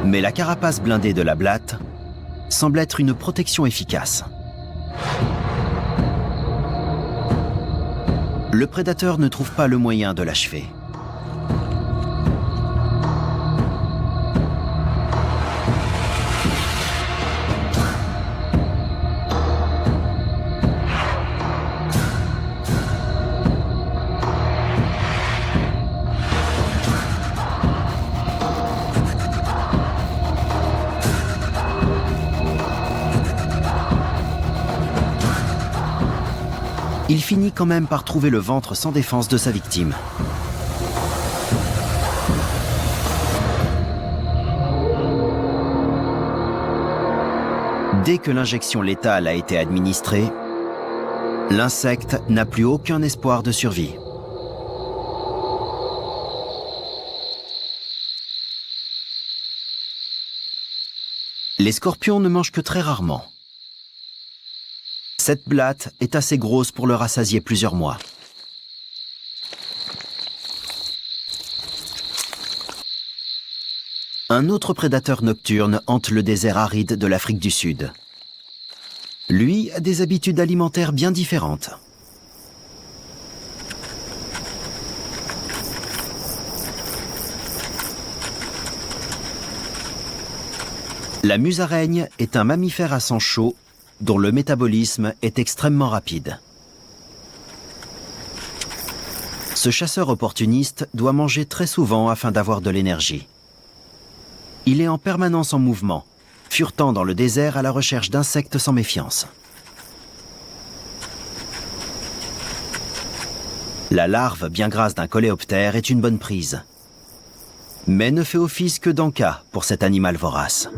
Mais la carapace blindée de la blatte semble être une protection efficace. Le prédateur ne trouve pas le moyen de l'achever. Il finit quand même par trouver le ventre sans défense de sa victime. Dès que l'injection létale a été administrée, l'insecte n'a plus aucun espoir de survie. Les scorpions ne mangent que très rarement. Cette blatte est assez grosse pour le rassasier plusieurs mois. Un autre prédateur nocturne hante le désert aride de l'Afrique du Sud. Lui a des habitudes alimentaires bien différentes. La musaraigne est un mammifère à sang chaud dont le métabolisme est extrêmement rapide. Ce chasseur opportuniste doit manger très souvent afin d'avoir de l'énergie. Il est en permanence en mouvement, furetant dans le désert à la recherche d'insectes sans méfiance. La larve bien grasse d'un coléoptère est une bonne prise, mais ne fait office que d'en-cas pour cet animal vorace.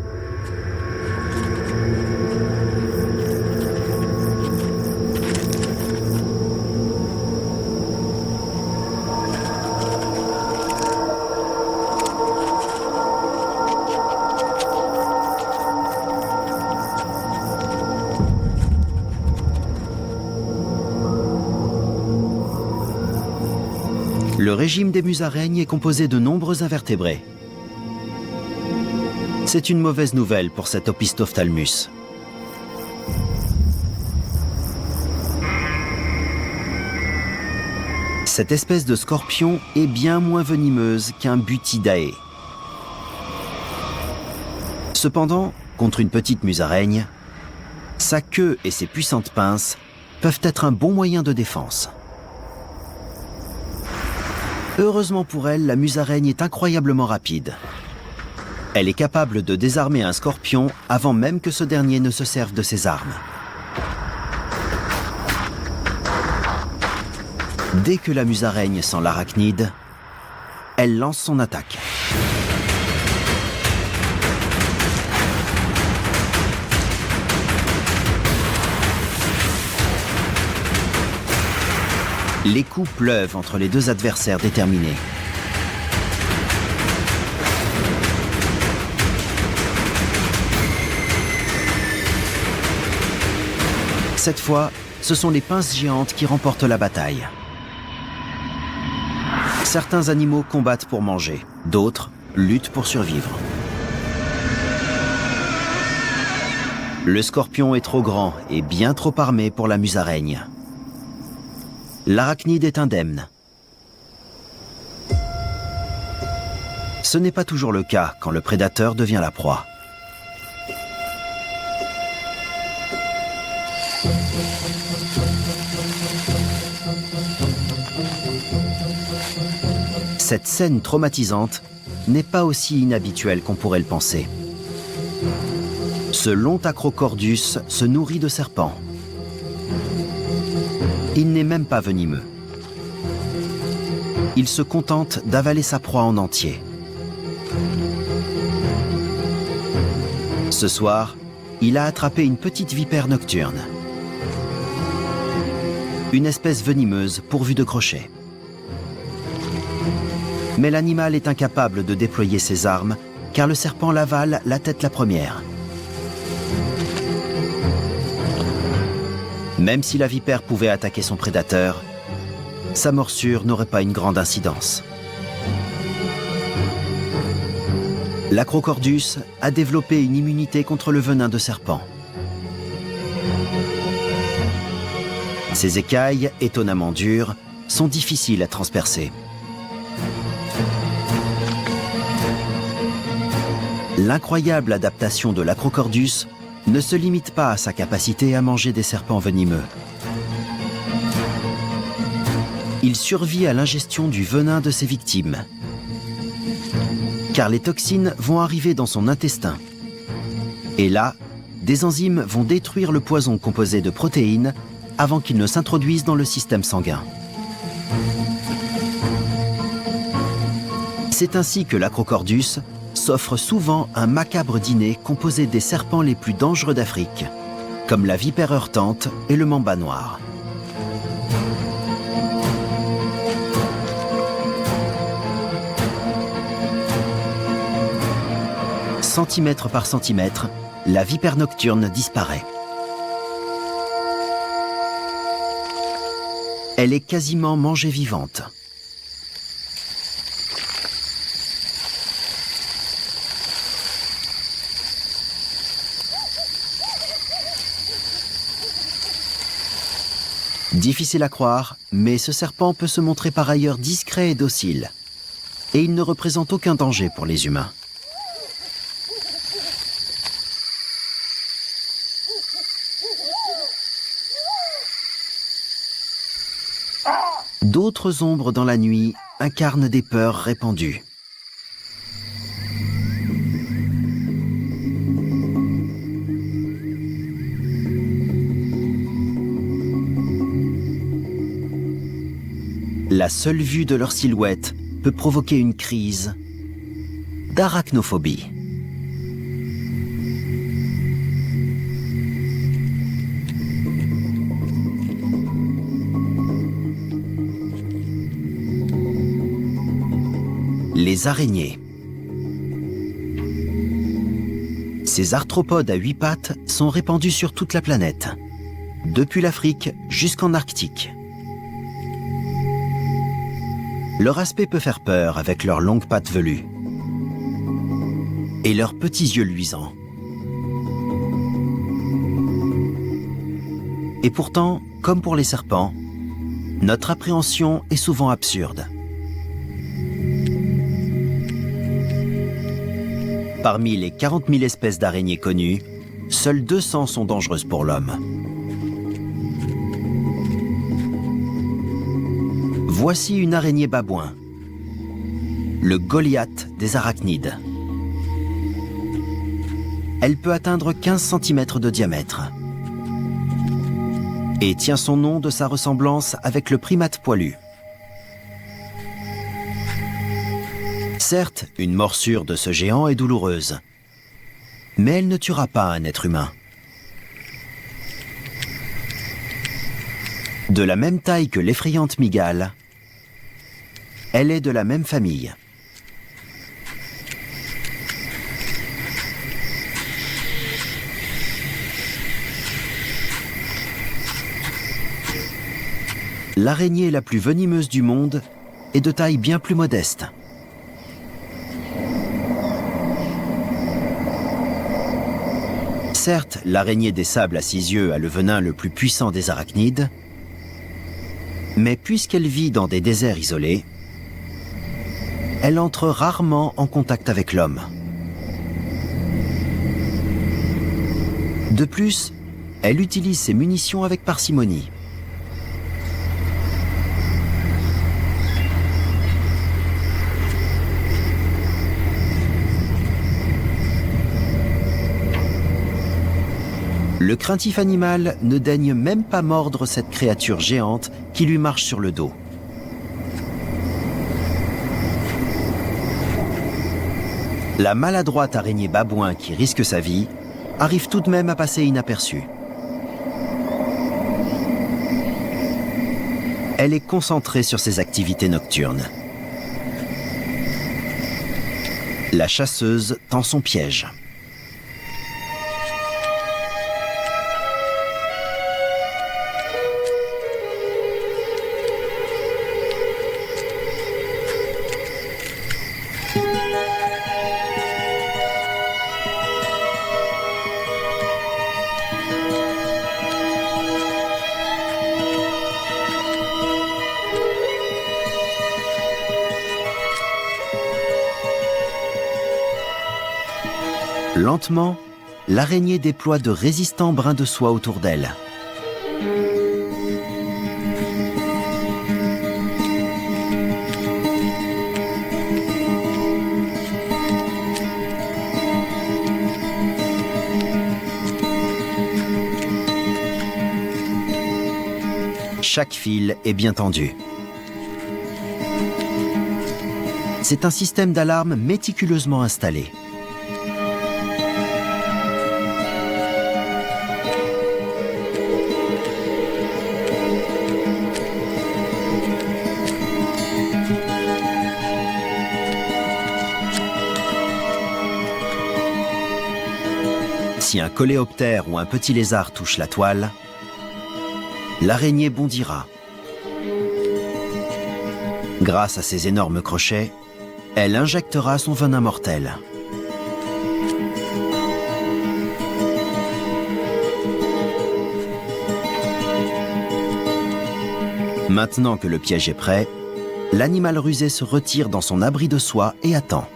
Le régime des musaraignes est composé de nombreux invertébrés. C'est une mauvaise nouvelle pour cet Opistophthalmus. Cette espèce de scorpion est bien moins venimeuse qu'un Buthidae. Cependant, contre une petite musaraigne, sa queue et ses puissantes pinces peuvent être un bon moyen de défense. Heureusement pour elle, la musaraigne est incroyablement rapide. Elle est capable de désarmer un scorpion avant même que ce dernier ne se serve de ses armes. Dès que la musaraigne sent l'arachnide, elle lance son attaque. Les coups pleuvent entre les deux adversaires déterminés. Cette fois, ce sont les pinces géantes qui remportent la bataille. Certains animaux combattent pour manger, d'autres luttent pour survivre. Le scorpion est trop grand et bien trop armé pour la musaraigne. L'arachnide est indemne. Ce n'est pas toujours le cas quand le prédateur devient la proie. Cette scène traumatisante n'est pas aussi inhabituelle qu'on pourrait le penser. Ce long Acrocordus se nourrit de serpents. Il n'est même pas venimeux. Il se contente d'avaler sa proie en entier. Ce soir, il a attrapé une petite vipère nocturne. Une espèce venimeuse pourvue de crochets. Mais l'animal est incapable de déployer ses armes, car le serpent l'avale la tête la première. Même si la vipère pouvait attaquer son prédateur, sa morsure n'aurait pas une grande incidence. L'acrocordus a développé une immunité contre le venin de serpent. Ses écailles, étonnamment dures, sont difficiles à transpercer. L'incroyable adaptation de l'acrocordus ne se limite pas à sa capacité à manger des serpents venimeux. Il survit à l'ingestion du venin de ses victimes, car les toxines vont arriver dans son intestin. Et là, des enzymes vont détruire le poison composé de protéines avant qu'il ne s'introduise dans le système sanguin. C'est ainsi que l'acrocordus s'offre souvent un macabre dîner composé des serpents les plus dangereux d'Afrique, comme la vipère heurtante et le mamba noir. Centimètre par centimètre, la vipère nocturne disparaît. Elle est quasiment mangée vivante. Difficile à croire, mais ce serpent peut se montrer par ailleurs discret et docile. Et il ne représente aucun danger pour les humains. D'autres ombres dans la nuit incarnent des peurs répandues. La seule vue de leur silhouette peut provoquer une crise d'arachnophobie. Les araignées. Ces arthropodes à 8 pattes sont répandus sur toute la planète, depuis l'Afrique jusqu'en Arctique. Leur aspect peut faire peur avec leurs longues pattes velues et leurs petits yeux luisants. Et pourtant, comme pour les serpents, notre appréhension est souvent absurde. Parmi les 40 000 espèces d'araignées connues, seules 200 sont dangereuses pour l'homme. Voici une araignée babouin, le Goliath des arachnides. Elle peut atteindre 15 cm de diamètre et tient son nom de sa ressemblance avec le primate poilu. Certes, une morsure de ce géant est douloureuse, mais elle ne tuera pas un être humain. De la même taille que l'effrayante mygale, elle est de la même famille. L'araignée la plus venimeuse du monde est de taille bien plus modeste. Certes, l'araignée des sables à 6 yeux a le venin le plus puissant des arachnides, mais puisqu'elle vit dans des déserts isolés, elle entre rarement en contact avec l'homme. De plus, elle utilise ses munitions avec parcimonie. Le craintif animal ne daigne même pas mordre cette créature géante qui lui marche sur le dos. La maladroite araignée babouin qui risque sa vie arrive tout de même à passer inaperçue. Elle est concentrée sur ses activités nocturnes. La chasseuse tend son piège. Lentement, l'araignée déploie de résistants brins de soie autour d'elle. Chaque fil est bien tendu. C'est un système d'alarme méticuleusement installé. Si un coléoptère ou un petit lézard touche la toile, l'araignée bondira. Grâce à ses énormes crochets, elle injectera son venin mortel. Maintenant que le piège est prêt, l'animal rusé se retire dans son abri de soie et attend.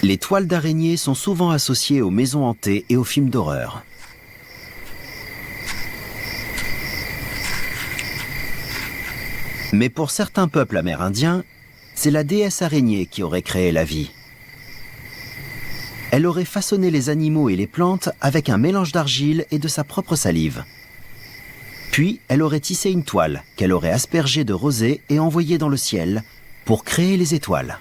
Les toiles d'araignée sont souvent associées aux maisons hantées et aux films d'horreur. Mais pour certains peuples amérindiens, c'est la déesse araignée qui aurait créé la vie. Elle aurait façonné les animaux et les plantes avec un mélange d'argile et de sa propre salive. Puis, elle aurait tissé une toile qu'elle aurait aspergée de rosée et envoyée dans le ciel pour créer les étoiles.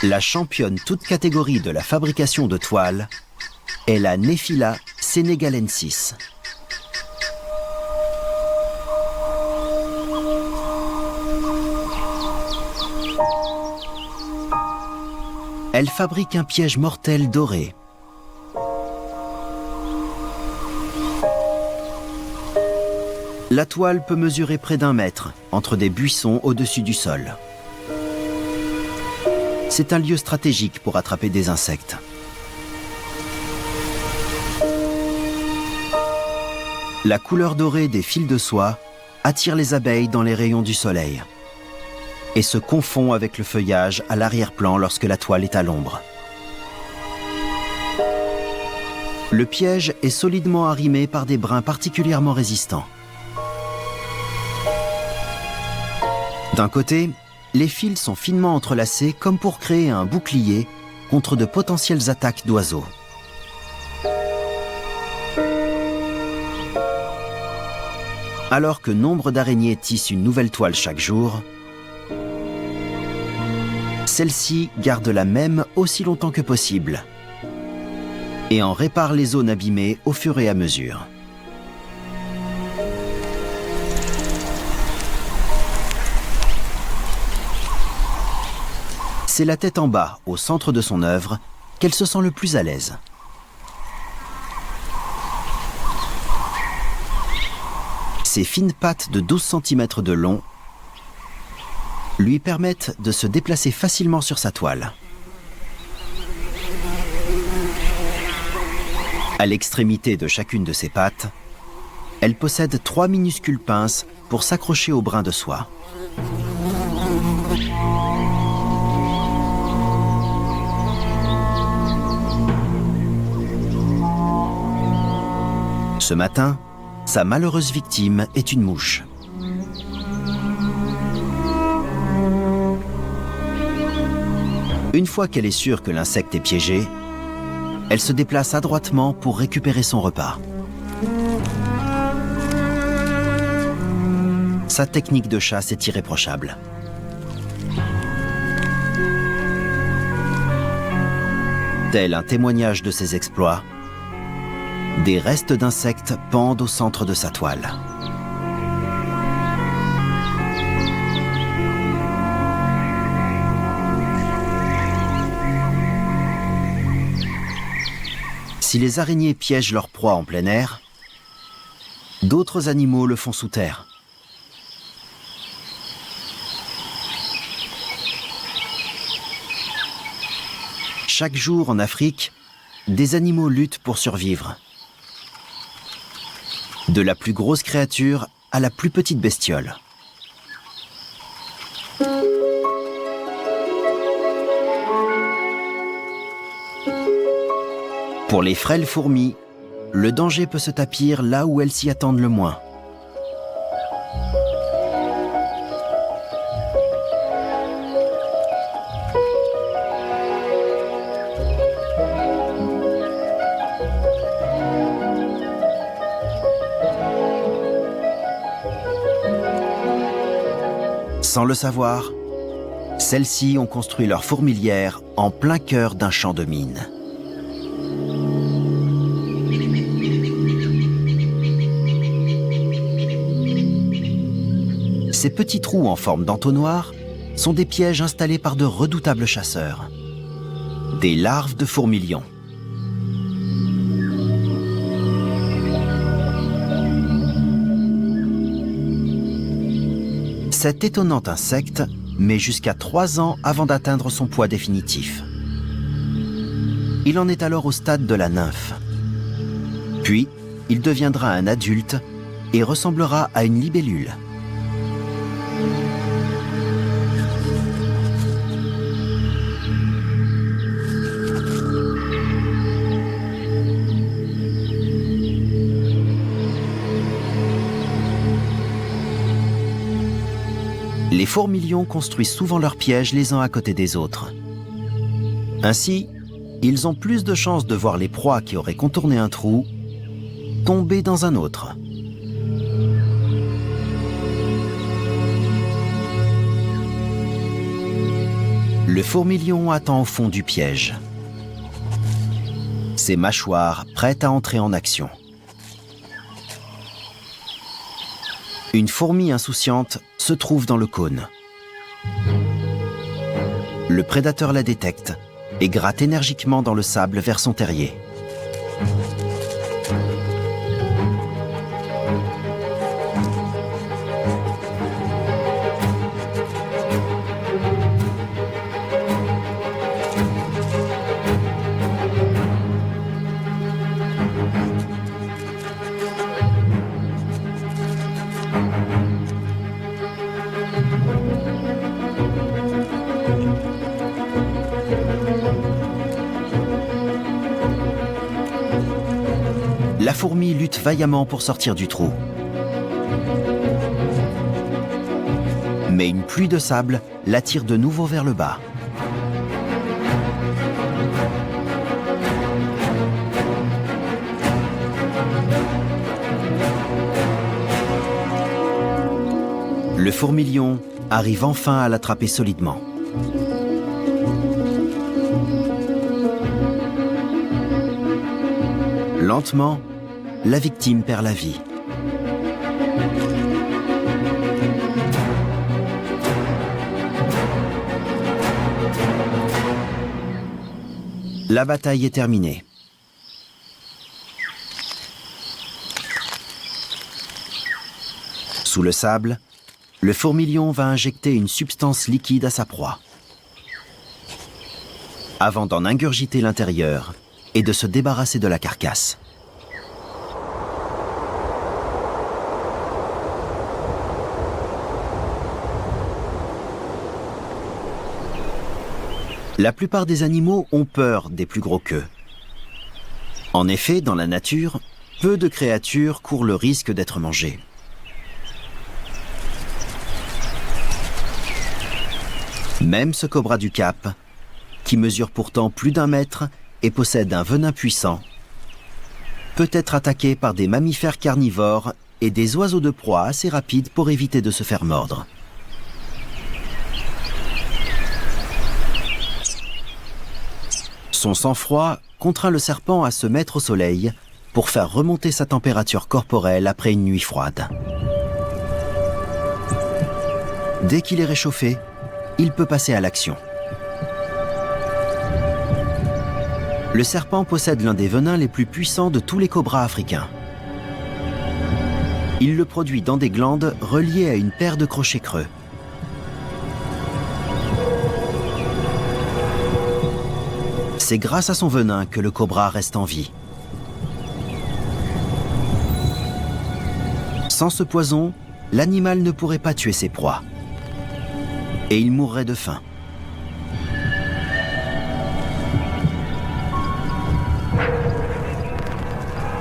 La championne toute catégorie de la fabrication de toiles est la Nephila senegalensis. Elle fabrique un piège mortel doré. La toile peut mesurer près d'1 mètre entre des buissons au-dessus du sol. C'est un lieu stratégique pour attraper des insectes. La couleur dorée des fils de soie attire les abeilles dans les rayons du soleil et se confond avec le feuillage à l'arrière-plan lorsque la toile est à l'ombre. Le piège est solidement arrimé par des brins particulièrement résistants. D'un côté, les fils sont finement entrelacés comme pour créer un bouclier contre de potentielles attaques d'oiseaux. Alors que nombre d'araignées tissent une nouvelle toile chaque jour, celle-ci garde la même aussi longtemps que possible et en répare les zones abîmées au fur et à mesure. C'est la tête en bas, au centre de son œuvre, qu'elle se sent le plus à l'aise. Ses fines pattes de 12 cm de long lui permettent de se déplacer facilement sur sa toile. À l'extrémité de chacune de ses pattes, elle possède 3 minuscules pinces pour s'accrocher au brin de soie. Ce matin, sa malheureuse victime est une mouche. Une fois qu'elle est sûre que l'insecte est piégé, elle se déplace adroitement pour récupérer son repas. Sa technique de chasse est irréprochable. Tel un témoignage de ses exploits, des restes d'insectes pendent au centre de sa toile. Si les araignées piègent leur proie en plein air, d'autres animaux le font sous terre. Chaque jour en Afrique, des animaux luttent pour survivre. De la plus grosse créature à la plus petite bestiole. Pour les frêles fourmis, le danger peut se tapir là où elles s'y attendent le moins. Sans le savoir, celles-ci ont construit leur fourmilière en plein cœur d'un champ de mines. Ces petits trous en forme d'entonnoir sont des pièges installés par de redoutables chasseurs, des larves de fourmilions. Cet étonnant insecte met jusqu'à 3 ans avant d'atteindre son poids définitif. Il en est alors au stade de la nymphe. Puis, il deviendra un adulte et ressemblera à une libellule. Les fourmilions construisent souvent leurs pièges les uns à côté des autres. Ainsi, ils ont plus de chances de voir les proies qui auraient contourné un trou tomber dans un autre. Le Le fourmilion attend au fond du piège. Ses mâchoires prêtes à entrer en action. Une fourmi insouciante se trouve dans le cône. Le prédateur la détecte et gratte énergiquement dans le sable vers son terrier. La fourmi lutte vaillamment pour sortir du trou. Mais une pluie de sable l'attire de nouveau vers le bas. Le fourmilion arrive enfin à l'attraper solidement. Lentement, la victime perd la vie. La bataille est terminée. Sous le sable, le fourmilion va injecter une substance liquide à sa proie, avant d'en ingurgiter l'intérieur et de se débarrasser de la carcasse. La plupart des animaux ont peur des plus gros qu'eux. En effet, dans la nature, peu de créatures courent le risque d'être mangées. Même ce cobra du Cap, qui mesure pourtant plus d'1 mètre et possède un venin puissant, peut être attaqué par des mammifères carnivores et des oiseaux de proie assez rapides pour éviter de se faire mordre. Son sang-froid contraint le serpent à se mettre au soleil pour faire remonter sa température corporelle après une nuit froide. Dès qu'il est réchauffé, il peut passer à l'action. Le serpent possède l'un des venins les plus puissants de tous les cobras africains. Il le produit dans des glandes reliées à une paire de crochets creux. C'est grâce à son venin que le cobra reste en vie. Sans ce poison, l'animal ne pourrait pas tuer ses proies. Et il mourrait de faim.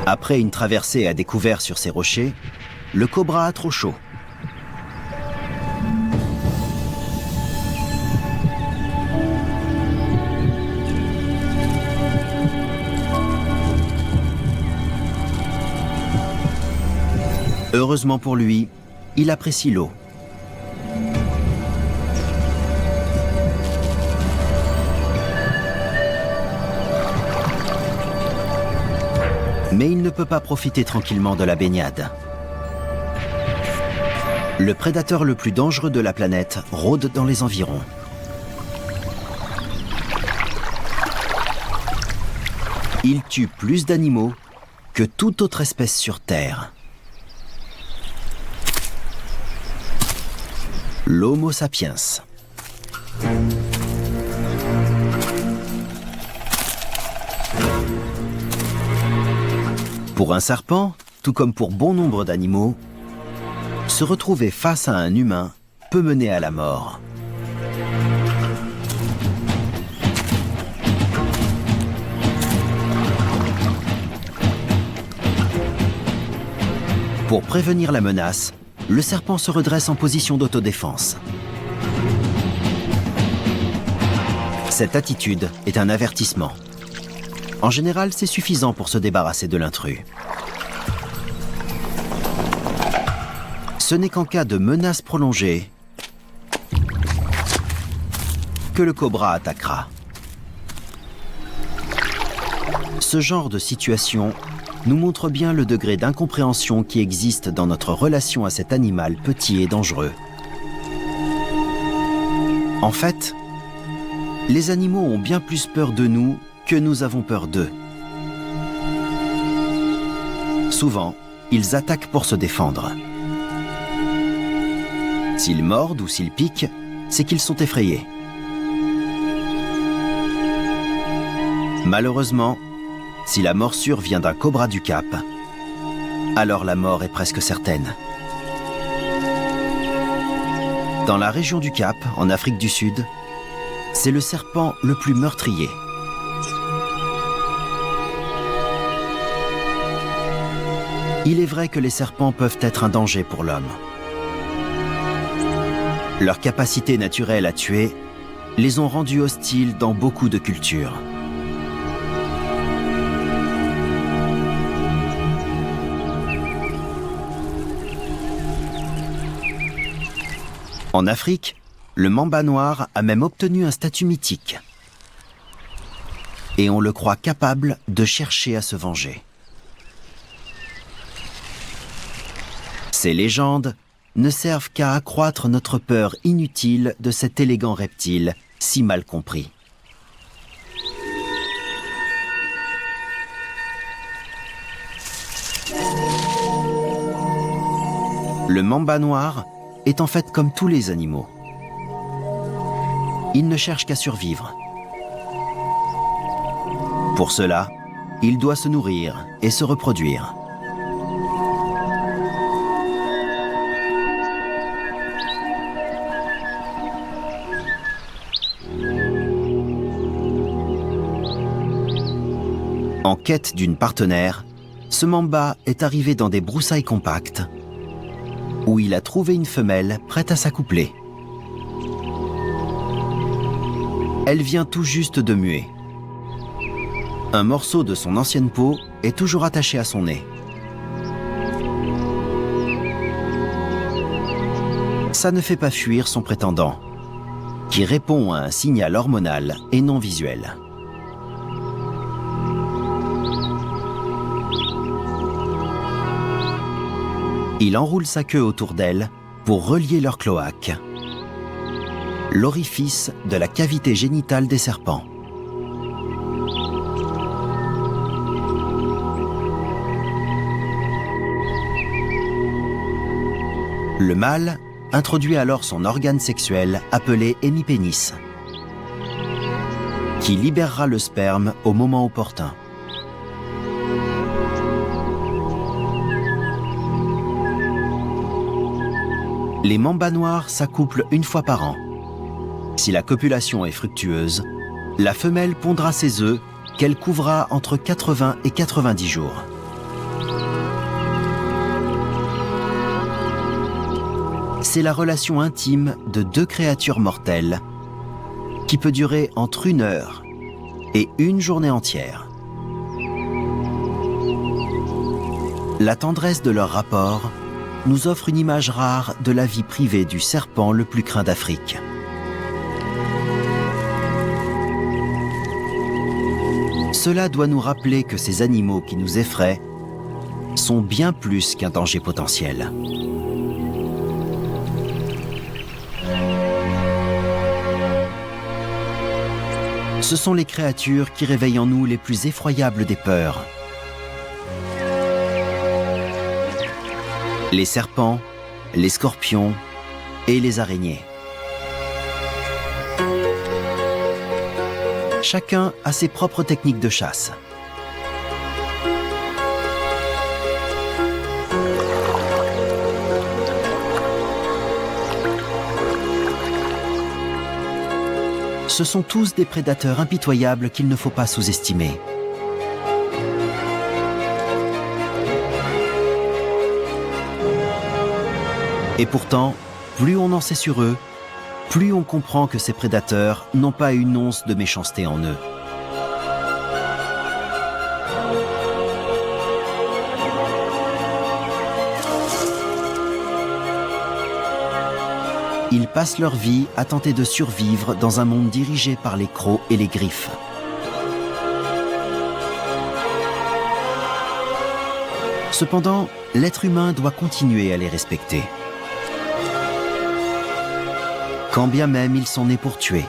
Après une traversée à découvert sur ces rochers, le cobra a trop chaud. Heureusement pour lui, il apprécie l'eau. Mais il ne peut pas profiter tranquillement de la baignade. Le prédateur le plus dangereux de la planète rôde dans les environs. Il tue plus d'animaux que toute autre espèce sur Terre. L'Homo sapiens. Pour un serpent, tout comme pour bon nombre d'animaux, se retrouver face à un humain peut mener à la mort. Pour prévenir la menace, le serpent se redresse en position d'autodéfense. Cette attitude est un avertissement. En général, c'est suffisant pour se débarrasser de l'intrus. Ce n'est qu'en cas de menace prolongée que le cobra attaquera. Ce genre de situation nous montre bien le degré d'incompréhension qui existe dans notre relation à cet animal petit et dangereux. En fait, les animaux ont bien plus peur de nous que nous avons peur d'eux. Souvent, ils attaquent pour se défendre. S'ils mordent ou s'ils piquent, c'est qu'ils sont effrayés. Malheureusement, si la morsure vient d'un cobra du Cap, alors la mort est presque certaine. Dans la région du Cap, en Afrique du Sud, c'est le serpent le plus meurtrier. Il est vrai que les serpents peuvent être un danger pour l'homme. Leur capacité naturelle à tuer les ont rendus hostiles dans beaucoup de cultures. En Afrique, le mamba noir a même obtenu un statut mythique. Et on le croit capable de chercher à se venger. Ces légendes ne servent qu'à accroître notre peur inutile de cet élégant reptile si mal compris. Le mamba noir est en fait comme tous les animaux. Il ne cherche qu'à survivre. Pour cela, il doit se nourrir et se reproduire. En quête d'une partenaire, ce mamba est arrivé dans des broussailles compactes où il a trouvé une femelle prête à s'accoupler. Elle vient tout juste de muer. Un morceau de son ancienne peau est toujours attaché à son nez. Ça ne fait pas fuir son prétendant, qui répond à un signal hormonal et non visuel. Il enroule sa queue autour d'elle pour relier leur cloaque, l'orifice de la cavité génitale des serpents. Le mâle introduit alors son organe sexuel appelé hémipénis, qui libérera le sperme au moment opportun. Les mambas noirs s'accouplent une fois par an. Si la copulation est fructueuse, la femelle pondra ses œufs qu'elle couvra entre 80 et 90 jours. C'est la relation intime de deux créatures mortelles qui peut durer entre 1 heure et 1 journée entière. La tendresse de leur rapport nous offre une image rare de la vie privée du serpent le plus craint d'Afrique. Cela doit nous rappeler que ces animaux qui nous effraient sont bien plus qu'un danger potentiel. Ce sont les créatures qui réveillent en nous les plus effroyables des peurs. Les serpents, les scorpions et les araignées. Chacun a ses propres techniques de chasse. Ce sont tous des prédateurs impitoyables qu'il ne faut pas sous-estimer. Et pourtant, plus on en sait sur eux, plus on comprend que ces prédateurs n'ont pas une once de méchanceté en eux. Ils passent leur vie à tenter de survivre dans un monde dirigé par les crocs et les griffes. Cependant, l'être humain doit continuer à les respecter. Quand bien même ils sont nés pour tuer.